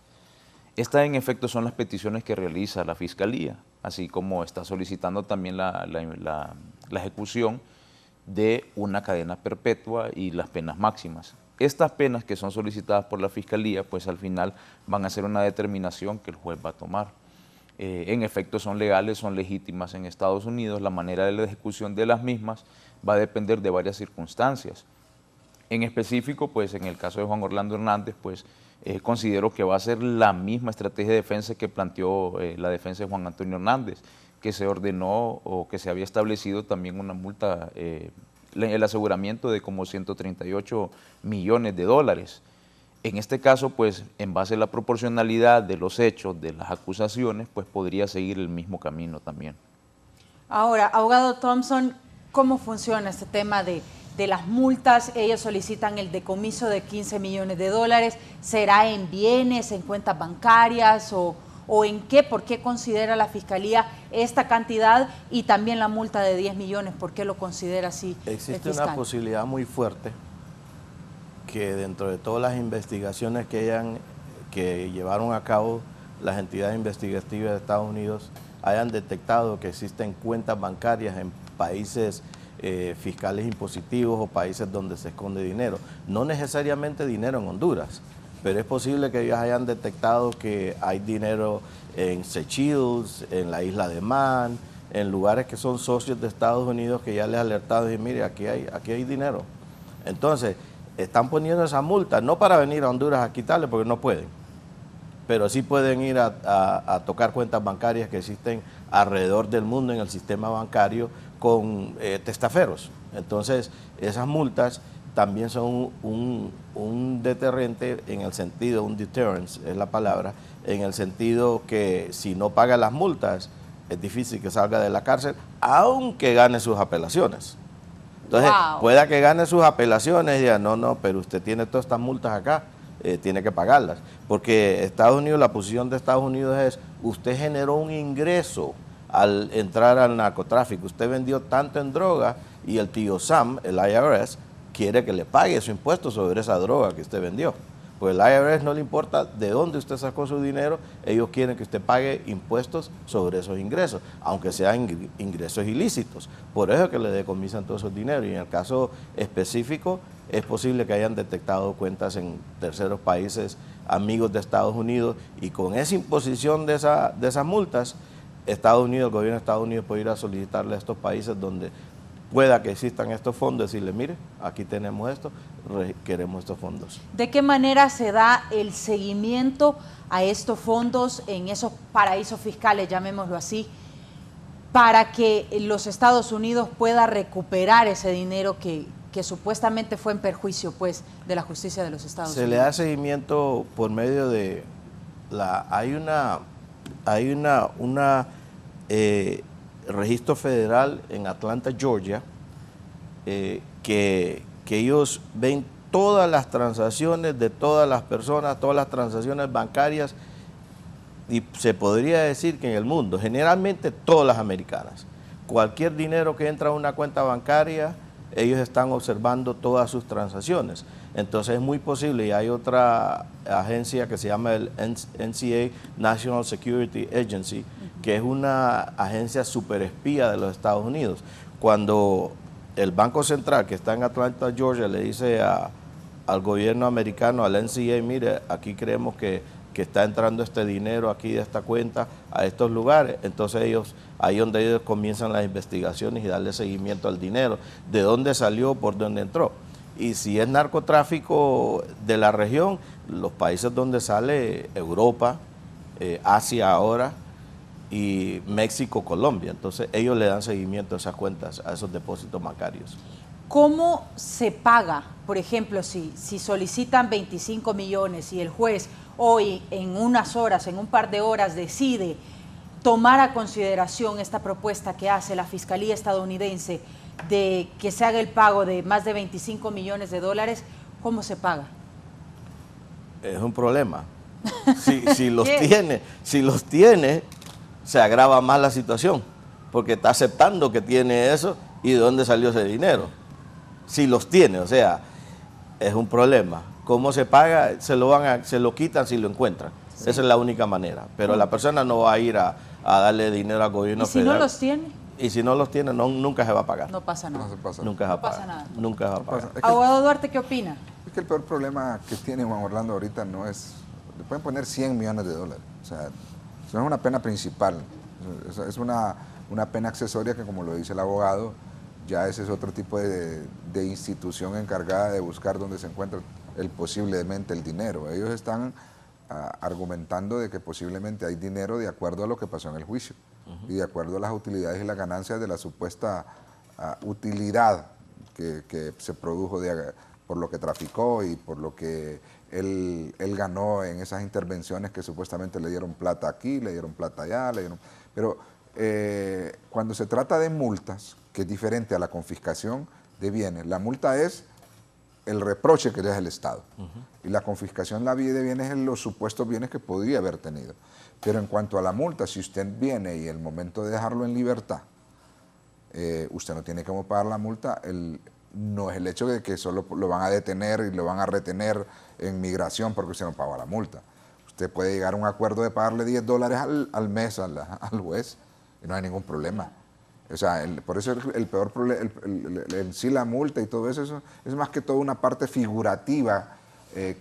Estas en efecto son las peticiones que realiza la Fiscalía, así como está solicitando también la ejecución de una cadena perpetua y las penas máximas. Estas penas que son solicitadas por la Fiscalía, pues al final van a ser una determinación que el juez va a tomar. En efecto son legales, son legítimas en Estados Unidos, la manera de la ejecución de las mismas va a depender de varias circunstancias. En específico, pues en el caso de Juan Orlando Hernández, pues considero que va a ser la misma estrategia de defensa que planteó la defensa de Juan Antonio Hernández, que se ordenó o que se había establecido también una multa, el aseguramiento de como 138 millones de dólares. En este caso, pues, en base a la proporcionalidad de los hechos, de las acusaciones, pues podría seguir el mismo camino también. Ahora, abogado Thompson, ¿cómo funciona este tema de las multas? Ellos solicitan el decomiso de 15 millones de dólares. ¿Será en bienes, en cuentas bancarias o en qué? ¿Por qué considera la Fiscalía esta cantidad y también la multa de 10 millones? ¿Por qué lo considera así? Existe una posibilidad muy fuerte que dentro de todas las investigaciones que llevaron a cabo las entidades investigativas de Estados Unidos hayan detectado que existen cuentas bancarias en países fiscales impositivos o países donde se esconde dinero. No necesariamente dinero en Honduras, pero es posible que ellos hayan detectado que hay dinero en Seychelles, en la isla de Man, en lugares que son socios de Estados Unidos que ya les alertaron y mire, aquí hay dinero. Entonces, están poniendo esa multa, no para venir a Honduras a quitarle, porque no pueden, pero sí pueden ir a tocar cuentas bancarias que existen alrededor del mundo en el sistema bancario con testaferros. Entonces, esas multas también son un deterrente en el sentido, un deterrence es la palabra, en el sentido que si no paga las multas, es difícil que salga de la cárcel, aunque gane sus apelaciones. Entonces, pueda que gane sus apelaciones y diga, no, pero usted tiene todas estas multas acá, tiene que pagarlas. Porque Estados Unidos, la posición de Estados Unidos es, usted generó un ingreso al entrar al narcotráfico, usted vendió tanto en droga y el tío Sam, el IRS, quiere que le pague su impuesto sobre esa droga que usted vendió. Pues el IRS no le importa de dónde usted sacó su dinero, ellos quieren que usted pague impuestos sobre esos ingresos, aunque sean ingresos ilícitos. Por eso es que le decomisan todos esos dineros. Y en el caso específico, es posible que hayan detectado cuentas en terceros países, amigos de Estados Unidos, y con esa imposición de esas multas, Estados Unidos, el gobierno de Estados Unidos puede ir a solicitarle a estos países donde pueda que existan estos fondos, decirle, mire, aquí tenemos esto, queremos estos fondos. ¿De qué manera se da el seguimiento a estos fondos en esos paraísos fiscales, llamémoslo así, para que los Estados Unidos pueda recuperar ese dinero que supuestamente fue en perjuicio, pues, de la justicia de los Estados Unidos? Se le da seguimiento por medio de hay una registro federal en Atlanta, Georgia, que ellos ven todas las transacciones de todas las personas, todas las transacciones bancarias, y se podría decir que en el mundo, generalmente todas las americanas, cualquier dinero que entra a una cuenta bancaria, ellos están observando todas sus transacciones. Entonces es muy posible, y hay otra agencia que se llama el NSA, National Security Agency, que es una agencia superespía de los Estados Unidos. Cuando el Banco Central, que está en Atlanta, Georgia, le dice al gobierno americano, al NCA, mire, aquí creemos que está entrando este dinero aquí de esta cuenta a estos lugares, entonces ahí donde ellos comienzan las investigaciones y darle seguimiento al dinero, de dónde salió, por dónde entró. Y si es narcotráfico de la región, los países donde sale, Europa, Asia ahora, y México, Colombia. Entonces ellos le dan seguimiento a esas cuentas, a esos depósitos bancarios. ¿Cómo se paga? Por ejemplo, si solicitan 25 millones y el juez hoy en unas horas, en un par de horas, decide tomar a consideración esta propuesta que hace la Fiscalía estadounidense de que se haga el pago de más de 25 millones de dólares, ¿cómo se paga? Es un problema. Si los tiene, se agrava más la situación, porque está aceptando que tiene eso y de dónde salió ese dinero. Si los tiene, o sea, es un problema. ¿Cómo se paga? Se lo quitan si lo encuentran. Sí. Esa es la única manera. Pero la persona no va a ir a darle dinero al gobierno federal. ¿Y si no los tiene? Y si no los tiene, nunca se va a pagar. No pasa nada. No se pasa. Nunca se va a pagar. pasa nada. Nunca se va a pagar. Es que, Abogado Duarte, ¿qué opina? es que el peor problema que tiene Juan Orlando ahorita no es... Le pueden poner 100 millones de dólares. O sea, eso no es una pena principal. Es una pena accesoria que, como lo dice el abogado, ya ese es otro tipo de institución encargada de buscar dónde se encuentra posiblemente el dinero. Ellos están argumentando de que posiblemente hay dinero de acuerdo a lo que pasó en el juicio y de acuerdo a las utilidades y las ganancias de la supuesta utilidad que se produjo por lo que traficó y por lo que él ganó en esas intervenciones que supuestamente le dieron plata aquí, le dieron plata allá, pero cuando se trata de multas, que es diferente a la confiscación de bienes, la multa es el reproche que le hace el Estado. Y la confiscación de bienes es los supuestos bienes que podría haber tenido. Pero en cuanto a la multa, si usted viene y el momento de dejarlo en libertad, usted no tiene cómo pagar la multa, no es el hecho de que solo lo van a detener y lo van a retener en migración porque usted no pagó la multa. Usted puede llegar a un acuerdo de pagarle $10 al mes al juez y no hay ningún problema. O sea, por eso el peor problema, en sí la multa y todo eso es más que todo una parte figurativa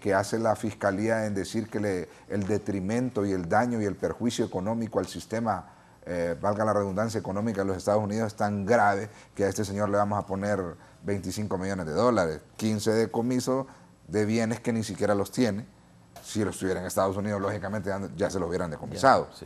que hace la Fiscalía en decir que el detrimento y el daño y el perjuicio económico al sistema, valga la redundancia económica de los Estados Unidos, es tan grave que a este señor le vamos a poner 25 millones de dólares, 15 de decomiso de bienes que ni siquiera los tiene. Si los tuviera en Estados Unidos, lógicamente ya se los hubieran decomisado. Sí.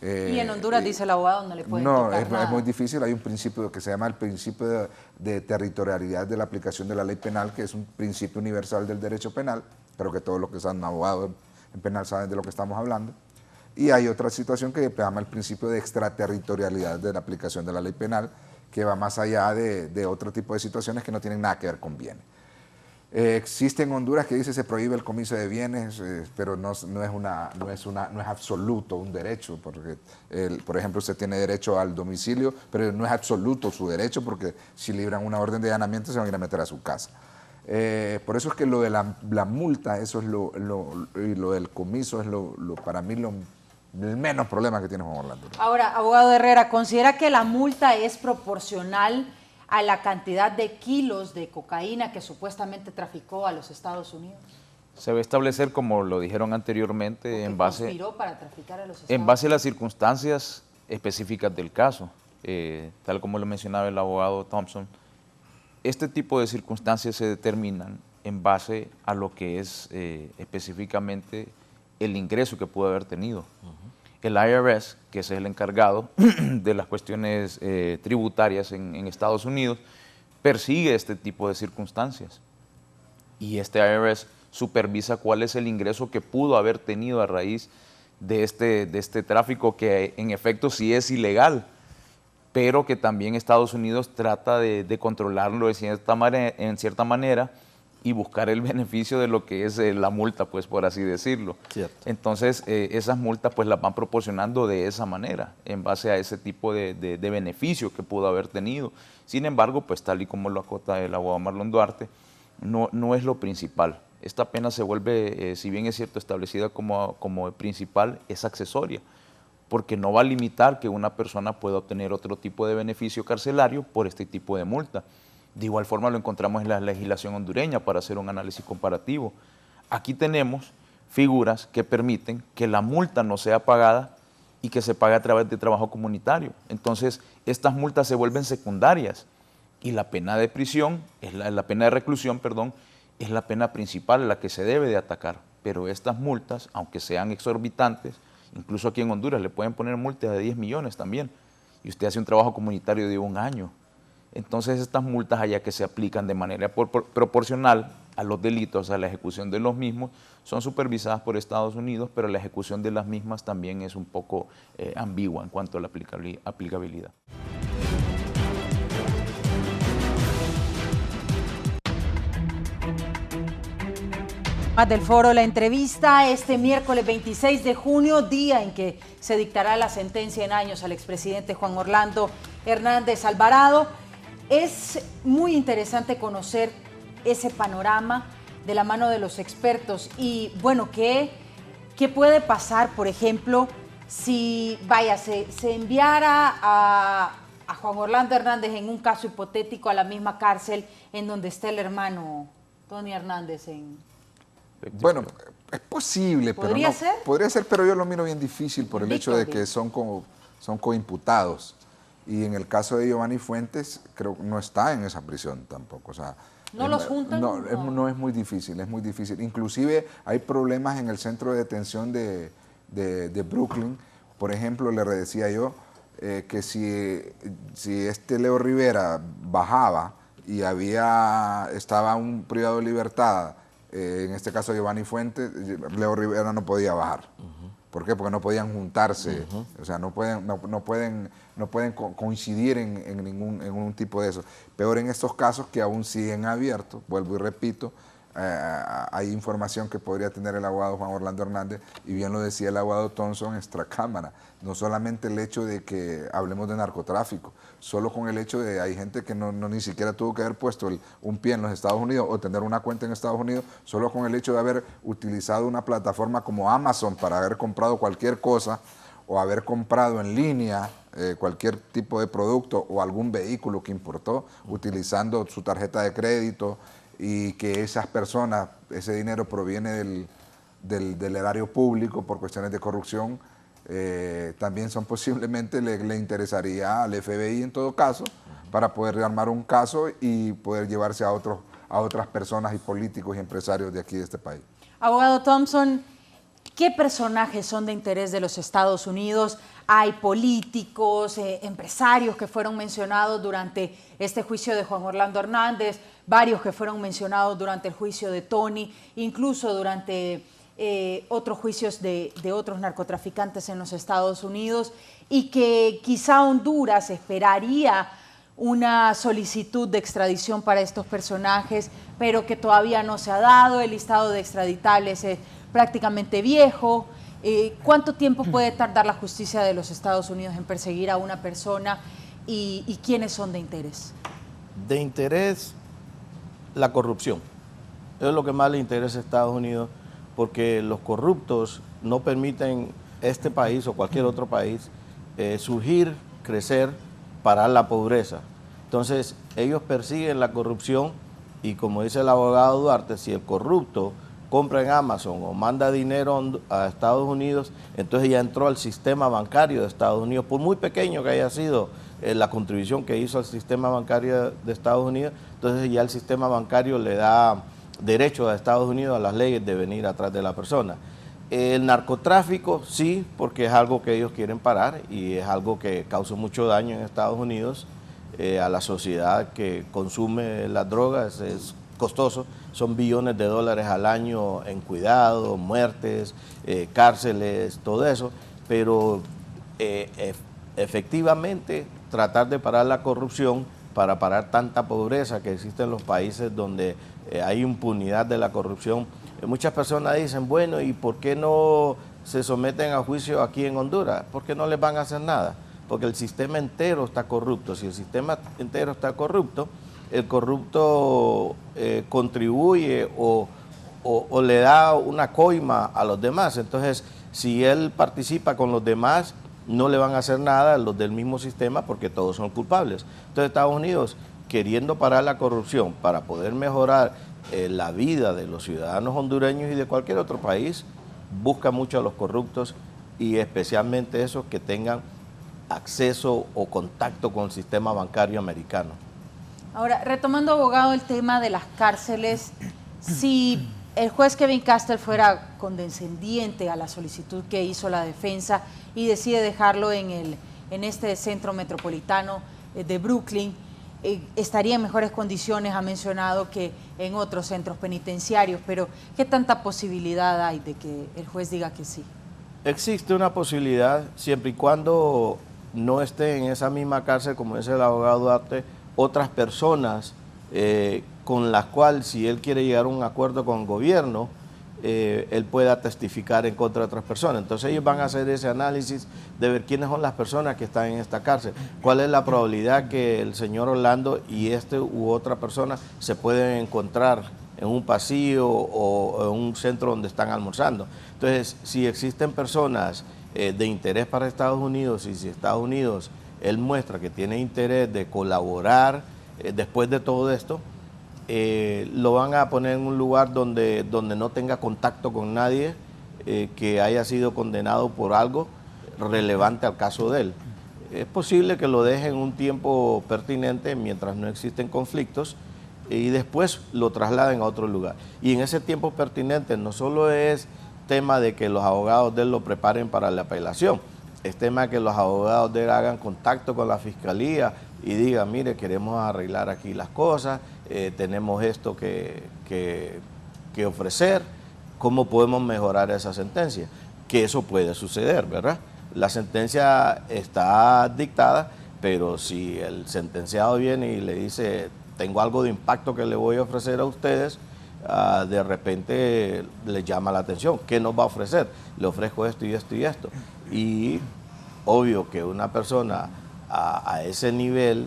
Y en Honduras, dice el abogado, no le pueden tocar nada. Es muy difícil. Hay un principio que se llama el principio de territorialidad de la aplicación de la ley penal, que es un principio universal del derecho penal. Creo que todos los que son abogados en penal saben de lo que estamos hablando. Y hay otra situación que se llama el principio de extraterritorialidad de la aplicación de la ley penal, que va más allá de otro tipo de situaciones que no tienen nada que ver con bienes. Existe en Honduras que dice se prohíbe el comiso de bienes, pero no es absoluto un derecho, porque por ejemplo usted tiene derecho al domicilio, pero no es absoluto su derecho, porque si libran una orden de allanamiento se van a ir a meter a su casa. Por eso es que lo de la multa, eso es y lo del comiso es para mí el menos problema que tiene Juan Orlando. Ahora, abogado Herrera, ¿considera que la multa es proporcional a la cantidad de kilos de cocaína que supuestamente traficó a los Estados Unidos? Se va a establecer, como lo dijeron anteriormente, en base a las circunstancias específicas del caso. Tal como lo mencionaba el abogado Thompson, este tipo de circunstancias se determinan en base a lo que es específicamente el ingreso que pudo haber tenido. El IRS, que es el encargado de las cuestiones tributarias en Estados Unidos, persigue este tipo de circunstancias. Y este IRS supervisa cuál es el ingreso que pudo haber tenido a raíz de este tráfico, que en efecto sí es ilegal, pero que también Estados Unidos trata de controlarlo en cierta manera y buscar el beneficio de lo que es la multa, pues por así decirlo. Cierto. Entonces, esas multas pues las van proporcionando de esa manera, en base a ese tipo de beneficio que pudo haber tenido. Sin embargo, pues tal y como lo acota el abogado Marlon Duarte, no es lo principal. Esta pena se vuelve, si bien es cierto, establecida como principal, es accesoria, porque no va a limitar que una persona pueda obtener otro tipo de beneficio carcelario por este tipo de multa. De igual forma lo encontramos en la legislación hondureña para hacer un análisis comparativo. Aquí tenemos figuras que permiten que la multa no sea pagada y que se pague a través de trabajo comunitario. Entonces, estas multas se vuelven secundarias y la pena de prisión, la pena de reclusión, perdón, es la pena principal, la que se debe de atacar. Pero estas multas, aunque sean exorbitantes, incluso aquí en Honduras le pueden poner multas de 10 millones también, y usted hace un trabajo comunitario de 1 año. Entonces estas multas allá que se aplican de manera proporcional a los delitos, a la ejecución de los mismos, son supervisadas por Estados Unidos, pero la ejecución de las mismas también es un poco ambigua en cuanto a la aplicabilidad. Más del foro, la entrevista este miércoles 26 de junio, día en que se dictará la sentencia en años al expresidente Juan Orlando Hernández Alvarado. Es muy interesante conocer ese panorama de la mano de los expertos y, bueno, ¿qué puede pasar, por ejemplo, si, vaya, se enviara a Juan Orlando Hernández en un caso hipotético a la misma cárcel en donde está el hermano Tony Hernández? Bueno, es posible, pero ¿Podría no, ser? Podría ser, pero yo lo miro bien difícil por el hecho de que son coimputados. Y en el caso de Giovanni Fuentes, creo que no está en esa prisión tampoco. O sea, ¿No los juntan? No, es muy difícil, es muy difícil. Inclusive hay problemas en el centro de detención de Brooklyn. Por ejemplo, le decía yo que si Leo Rivera bajaba y estaba un privado de libertad, en este caso Giovanni Fuentes, Leo Rivera no podía bajar. ¿Por qué? Porque no podían juntarse, o sea, no pueden coincidir en ningún tipo de eso. Peor en estos casos que aún siguen abiertos, vuelvo y repito, hay información que podría tener el abogado Juan Orlando Hernández, y bien lo decía el abogado Thompson extracámara, no solamente el hecho de que hablemos de narcotráfico, solo con el hecho de hay gente que ni siquiera tuvo que haber puesto un pie en los Estados Unidos o tener una cuenta en Estados Unidos, solo con el hecho de haber utilizado una plataforma como Amazon para haber comprado cualquier cosa o haber comprado en línea cualquier tipo de producto o algún vehículo que importó utilizando su tarjeta de crédito, y que esas personas, ese dinero proviene del erario público por cuestiones de corrupción, también posiblemente le interesaría al FBI en todo caso, para poder armar un caso y poder llevarse a otras personas y políticos y empresarios de aquí de este país. Abogado Thompson, ¿qué personajes son de interés de los Estados Unidos? Hay políticos, empresarios que fueron mencionados durante este juicio de Juan Orlando Hernández, varios que fueron mencionados durante el juicio de Tony, incluso durante otros juicios de otros narcotraficantes en los Estados Unidos, y que quizá Honduras esperaría una solicitud de extradición para estos personajes, pero que todavía no se ha dado. El listado de extraditables es prácticamente viejo. ¿Cuánto tiempo puede tardar la justicia de los Estados Unidos en perseguir a una persona y quiénes son de interés? De interés, la corrupción. Eso es lo que más le interesa a Estados Unidos, porque los corruptos no permiten este país o cualquier otro país surgir, crecer, parar la pobreza. Entonces, ellos persiguen la corrupción y, como dice el abogado Duarte, si el corrupto compra en Amazon o manda dinero a Estados Unidos, entonces ya entró al sistema bancario de Estados Unidos, por muy pequeño que haya sido la contribución que hizo al sistema bancario de Estados Unidos, entonces ya el sistema bancario le da derecho a Estados Unidos a las leyes de venir atrás de la persona. El narcotráfico sí, porque es algo que ellos quieren parar y es algo que causa mucho daño en Estados Unidos a la sociedad que consume las drogas. Es costoso, son billones de dólares al año en cuidado, muertes, cárceles, todo eso, pero efectivamente tratar de parar la corrupción para parar tanta pobreza que existe en los países donde hay impunidad de la corrupción. Muchas personas dicen, bueno, ¿y por qué no se someten a juicio aquí en Honduras? ¿Por qué no les van a hacer nada? Porque el sistema entero está corrupto. Si el sistema entero está corrupto, el corrupto contribuye o le da una coima a los demás. Entonces, si él participa con los demás, no le van a hacer nada a los del mismo sistema porque todos son culpables. Entonces, Estados Unidos, queriendo parar la corrupción para poder mejorar la vida de los ciudadanos hondureños y de cualquier otro país, busca mucho a los corruptos y especialmente esos que tengan acceso o contacto con el sistema bancario americano. Ahora, retomando, abogado, el tema de las cárceles, si el juez Kevin Castle fuera condescendiente a la solicitud que hizo la defensa y decide dejarlo en este centro metropolitano de Brooklyn, estaría en mejores condiciones, ha mencionado, que en otros centros penitenciarios, pero ¿qué tanta posibilidad hay de que el juez diga que sí? Existe una posibilidad, siempre y cuando no esté en esa misma cárcel, como dice el abogado Duarte, otras personas con las cuales, si él quiere llegar a un acuerdo con el gobierno, él pueda testificar en contra de otras personas. Entonces ellos van a hacer ese análisis de ver quiénes son las personas que están en esta cárcel, cuál es la probabilidad que el señor Orlando y u otra persona se pueden encontrar en un pasillo o en un centro donde están almorzando. Entonces, si existen personas de interés para Estados Unidos y si Estados Unidos él muestra que tiene interés de colaborar después de todo esto, lo van a poner en un lugar donde no tenga contacto con nadie que haya sido condenado por algo relevante al caso de él. Es posible que lo dejen un tiempo pertinente mientras no existen conflictos y después lo trasladen a otro lugar. Y en ese tiempo pertinente no solo es tema de que los abogados de él lo preparen para la apelación, es tema de que los abogados de él hagan contacto con la fiscalía y digan, mire, queremos arreglar aquí las cosas, tenemos esto que ofrecer, ¿cómo podemos mejorar esa sentencia? Que eso puede suceder, ¿verdad? La sentencia está dictada, pero si el sentenciado viene y le dice, tengo algo de impacto que le voy a ofrecer a ustedes, de repente le llama la atención. ¿Qué nos va a ofrecer? Le ofrezco esto y esto y esto. Y obvio que una persona a ese nivel,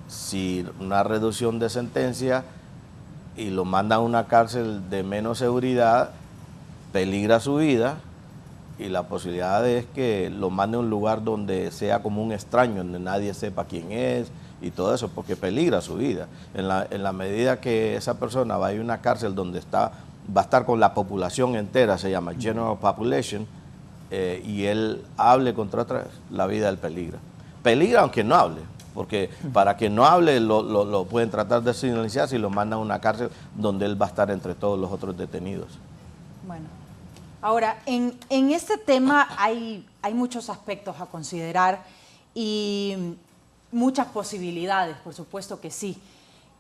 si una reducción de sentencia y lo manda a una cárcel de menos seguridad, peligra su vida. Y la posibilidad es que lo mande a un lugar donde sea como un extraño, donde nadie sepa quién es y todo eso, porque peligra su vida. En la medida que esa persona va a ir a una cárcel donde va a estar con la población entera, se llama General Population, y él hable contra otra, la vida del peligra. Peligra aunque no hable, porque para que no hable lo pueden tratar de silenciar si lo mandan a una cárcel donde él va a estar entre todos los otros detenidos. Bueno. Ahora, en este tema hay muchos aspectos a considerar y muchas posibilidades, por supuesto que sí.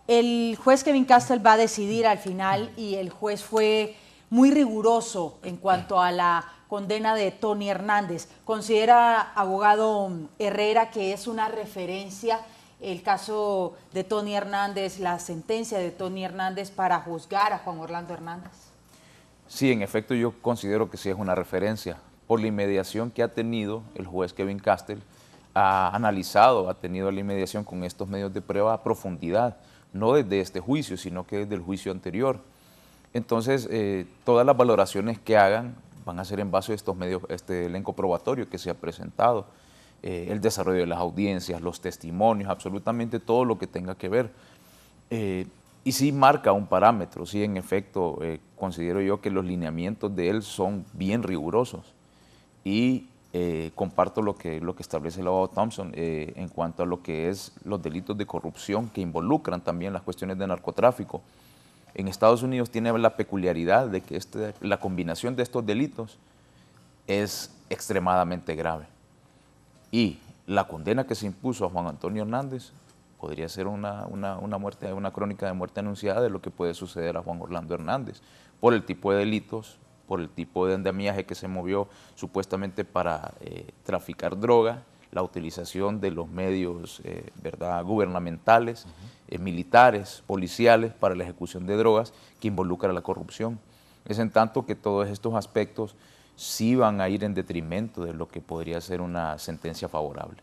El juez Kevin Castle va a decidir al final y el juez fue muy riguroso en cuanto a la condena de Tony Hernández. ¿Considera, abogado Herrera, que es una referencia el caso de Tony Hernández, la sentencia de Tony Hernández para juzgar a Juan Orlando Hernández? Sí, en efecto yo considero que sí es una referencia por la inmediación que ha tenido el juez Kevin Castle, ha tenido la inmediación con estos medios de prueba a profundidad, no desde este juicio, sino que desde el juicio anterior. Entonces, todas las valoraciones que hagan van a ser en base a estos medios, este elenco probatorio que se ha presentado, el desarrollo de las audiencias, los testimonios, absolutamente todo lo que tenga que ver. Y sí marca un parámetro, sí, en efecto, considero yo que los lineamientos de él son bien rigurosos y comparto lo que establece el abogado Thompson en cuanto a lo que es los delitos de corrupción que involucran también las cuestiones de narcotráfico. En Estados Unidos tiene la peculiaridad de que la combinación de estos delitos es extremadamente grave y la condena que se impuso a Juan Antonio Hernández podría ser una crónica de muerte anunciada de lo que puede suceder a Juan Orlando Hernández, por el tipo de delitos, por el tipo de andamiaje que se movió supuestamente para traficar droga, la utilización de los medios gubernamentales, militares, policiales, para la ejecución de drogas que involucra la corrupción. Es en tanto que todos estos aspectos sí van a ir en detrimento de lo que podría ser una sentencia favorable.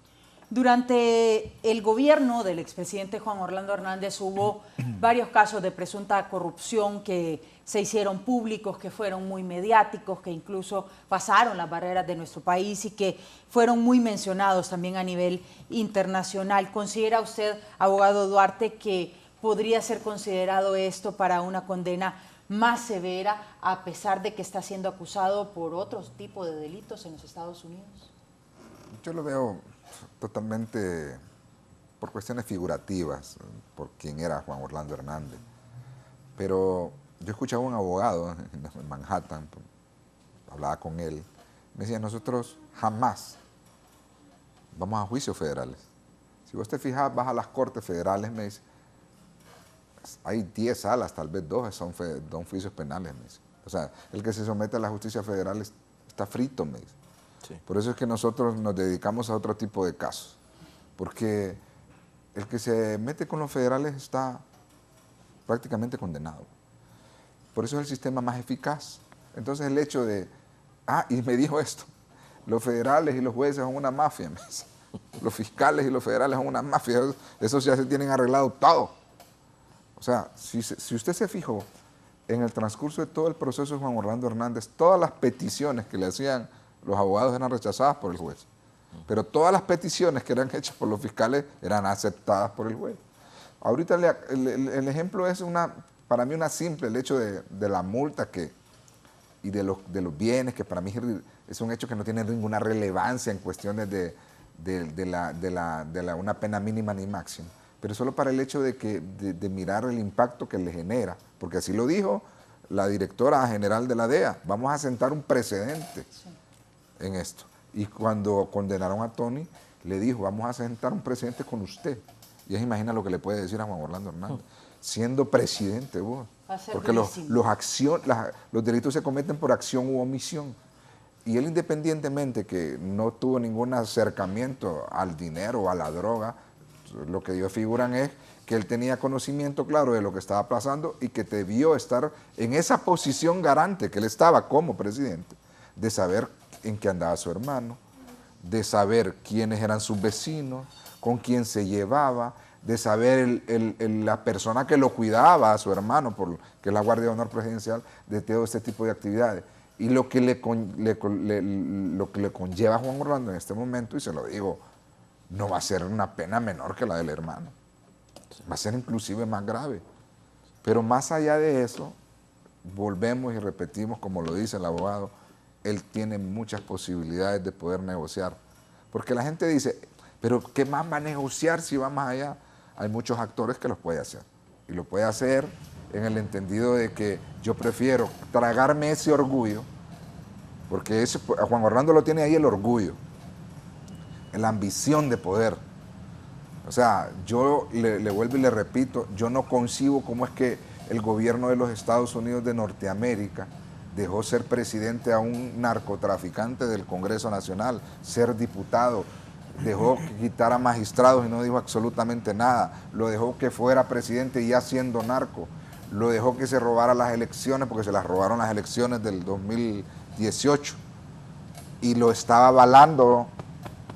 Durante el gobierno del expresidente Juan Orlando Hernández hubo varios casos de presunta corrupción que se hicieron públicos, que fueron muy mediáticos, que incluso pasaron las barreras de nuestro país y que fueron muy mencionados también a nivel internacional. ¿Considera usted, abogado Duarte, que podría ser considerado esto para una condena más severa a pesar de que está siendo acusado por otros tipos de delitos en los Estados Unidos? Yo lo veo totalmente por cuestiones figurativas, por quién era Juan Orlando Hernández. Pero yo escuchaba a un abogado en Manhattan, hablaba con él, me decía, nosotros jamás vamos a juicios federales. Si vos te fijas, vas a las cortes federales, me dice, hay 10 salas, tal vez 2 son juicios penales, me dice. O sea, el que se somete a la justicia federal está frito, me dice. Sí. Por eso es que nosotros nos dedicamos a otro tipo de casos, porque el que se mete con los federales está prácticamente condenado. Por eso es el sistema más eficaz. Entonces el hecho de, y me dijo esto, los federales y los jueces son una mafia, me dice. Los fiscales y los federales son una mafia, esos ya se tienen arreglado todo. O sea, si usted se fijó en el transcurso de todo el proceso de Juan Orlando Hernández, todas las peticiones que le hacían los abogados eran rechazadas por el juez. Pero todas las peticiones que eran hechas por los fiscales eran aceptadas por el juez. Ahorita el ejemplo es para mí una simple, el hecho de la multa y de los bienes, que para mí es un hecho que no tiene ninguna relevancia en cuestiones de una pena mínima ni máxima, pero solo para el hecho de mirar el impacto que le genera, porque así lo dijo la directora general de la DEA, vamos a sentar un precedente en esto. Y cuando condenaron a Tony, le dijo, vamos a sentar un precedente con usted. Y ya se imagina lo que le puede decir a Juan Orlando Hernández, siendo presidente vos. Porque los delitos se cometen por acción u omisión. Y él, independientemente que no tuvo ningún acercamiento al dinero o a la droga, lo que ellos figuran es que él tenía conocimiento claro de lo que estaba pasando y que debió estar en esa posición garante que él estaba como presidente, de saber en qué andaba su hermano, de saber quiénes eran sus vecinos, con quién se llevaba, de saber la persona que lo cuidaba a su hermano, que es la Guardia de Honor Presidencial, de todo este tipo de actividades. Y lo que le conlleva a Juan Orlando en este momento, y se lo digo, no va a ser una pena menor que la del hermano. Va a ser inclusive más grave. Pero más allá de eso, volvemos y repetimos, como lo dice el abogado, él tiene muchas posibilidades de poder negociar. Porque la gente dice, pero ¿qué más va a negociar si va más allá? Hay muchos actores que los puede hacer. Y lo puede hacer en el entendido de que yo prefiero tragarme ese orgullo, porque a Juan Orlando lo tiene ahí el orgullo, la ambición de poder. O sea, yo le vuelvo y le repito, yo no concibo cómo es que el gobierno de los Estados Unidos de Norteamérica dejó ser presidente a un narcotraficante del Congreso Nacional, ser diputado, dejó quitar a magistrados y no dijo absolutamente nada, lo dejó que fuera presidente ya siendo narco, lo dejó que se robara las elecciones, porque se las robaron las elecciones del 2018, y lo estaba avalando,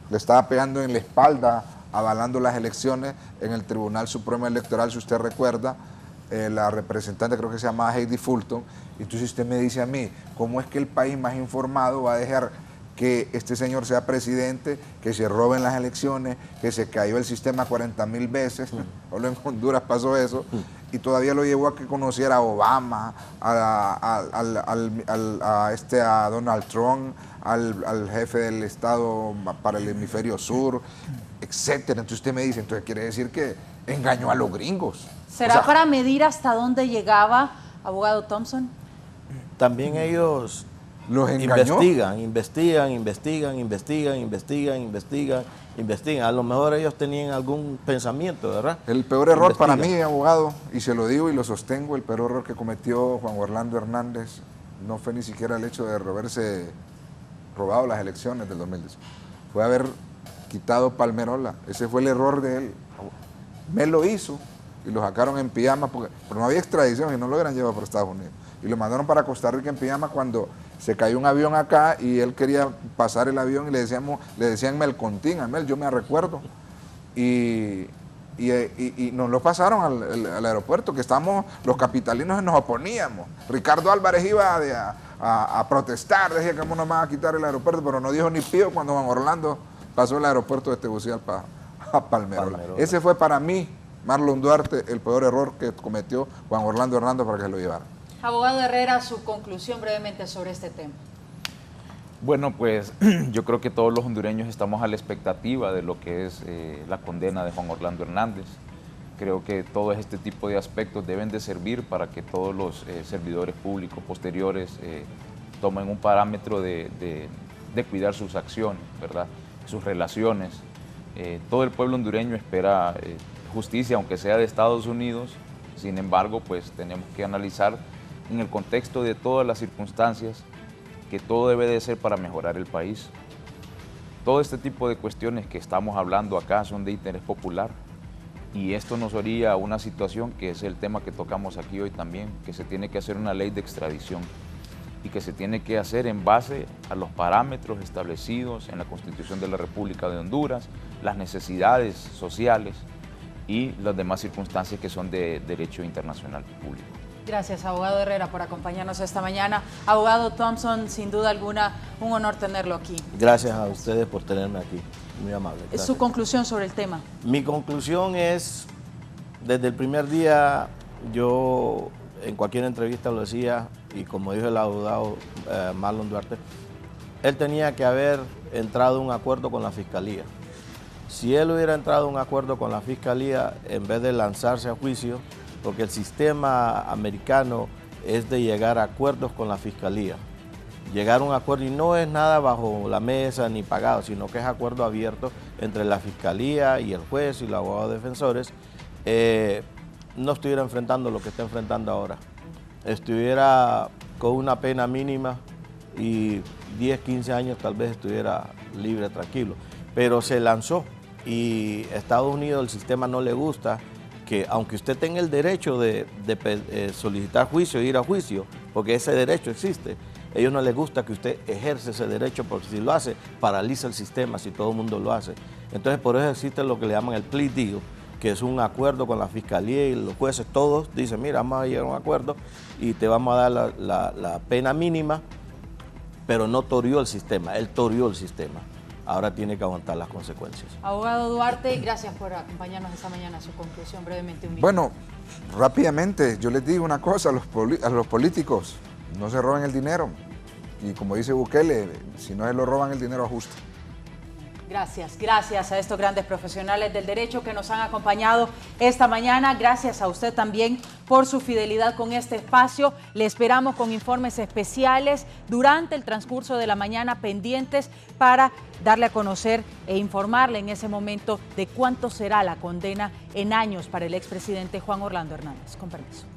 le estaba pegando en la espalda, avalando las elecciones en el Tribunal Supremo Electoral, si usted recuerda, la representante creo que se llama Heidi Fulton. Entonces usted me dice a mí, ¿cómo es que el país más informado va a dejar que este señor sea presidente, que se roben las elecciones, que se cayó el sistema 40,000 veces, solo en Honduras pasó eso, y todavía lo llevó a que conociera a Obama, a Donald Trump, al jefe del Estado para el hemisferio sur, etcétera? Entonces usted me dice, entonces quiere decir que engañó a los gringos. ¿Será para medir hasta dónde llegaba, abogado Thompson? También ellos los engañó. Investigan. A lo mejor ellos tenían algún pensamiento, ¿verdad? El peor error para mí, abogado, y se lo digo y lo sostengo, el peor error que cometió Juan Orlando Hernández no fue ni siquiera el hecho de haberse robado las elecciones del 2010. Fue haber quitado Palmerola. Ese fue el error de él. Me lo hizo y lo sacaron en pijama, porque no había extradición y no lo hubieran llevado por Estados Unidos. Y lo mandaron para Costa Rica en pijama cuando se cayó un avión acá y él quería pasar el avión y le decían Melcontín a Mel, yo me recuerdo. Y nos lo pasaron al aeropuerto, que los capitalinos nos oponíamos. Ricardo Álvarez iba a protestar, decía que cómo nos van a quitar el aeropuerto, pero no dijo ni pío cuando Juan Orlando pasó el aeropuerto de Tegucigalpa a Palmerola. Ese fue para mí, Marlon Duarte, el peor error que cometió Juan Orlando Hernández para que se lo llevara. Abogado Herrera, su conclusión brevemente sobre este tema. Bueno, pues yo creo que todos los hondureños estamos a la expectativa de lo que es la condena de Juan Orlando Hernández. Creo que todo este tipo de aspectos deben de servir para que todos los servidores públicos posteriores tomen un parámetro de cuidar sus acciones, ¿verdad? Sus relaciones. Todo el pueblo hondureño espera justicia, aunque sea de Estados Unidos. Sin embargo, pues tenemos que analizar en el contexto de todas las circunstancias que todo debe de ser para mejorar el país. Todo este tipo de cuestiones que estamos hablando acá son de interés popular y esto nos orilla a una situación que es el tema que tocamos aquí hoy también, que se tiene que hacer una ley de extradición y que se tiene que hacer en base a los parámetros establecidos en la Constitución de la República de Honduras, las necesidades sociales y las demás circunstancias que son de derecho internacional público. Gracias, abogado Herrera, por acompañarnos esta mañana. Abogado Thompson, sin duda alguna, un honor tenerlo aquí. Gracias a ustedes por tenerme aquí, muy amable. Gracias. ¿Su conclusión sobre el tema? Mi conclusión es, desde el primer día, yo en cualquier entrevista lo decía, y como dijo el abogado Marlon Duarte, él tenía que haber entrado a un acuerdo con la Fiscalía. Si él hubiera entrado a un acuerdo con la Fiscalía, en vez de lanzarse a juicio, porque el sistema americano es de llegar a acuerdos con la Fiscalía. Llegar a un acuerdo, y no es nada bajo la mesa ni pagado, sino que es acuerdo abierto entre la Fiscalía y el juez y los abogados defensores, no estuviera enfrentando lo que está enfrentando ahora. Estuviera con una pena mínima y 10, 15 años tal vez estuviera libre, tranquilo. Pero se lanzó y Estados Unidos, el sistema no le gusta que, aunque usted tenga el derecho de solicitar juicio e ir a juicio, porque ese derecho existe, a ellos no les gusta que usted ejerce ese derecho, porque si lo hace, paraliza el sistema si todo el mundo lo hace. Entonces por eso existe lo que le llaman el plea deal, que es un acuerdo con la Fiscalía y los jueces, todos dicen, mira, vamos a llegar a un acuerdo y te vamos a dar la pena mínima, pero no toreó el sistema, él toreó el sistema. Ahora tiene que aguantar las consecuencias. Abogado Duarte, gracias por acompañarnos esta mañana. Su conclusión brevemente. Bueno, rápidamente, yo les digo una cosa, a los políticos, no se roben el dinero. Y como dice Bukele, si no se lo roban el dinero, ajusta. Gracias a estos grandes profesionales del derecho que nos han acompañado esta mañana. Gracias a usted también por su fidelidad con este espacio. Le esperamos con informes especiales durante el transcurso de la mañana, pendientes para darle a conocer e informarle en ese momento de cuánto será la condena en años para el expresidente Juan Orlando Hernández. Con permiso.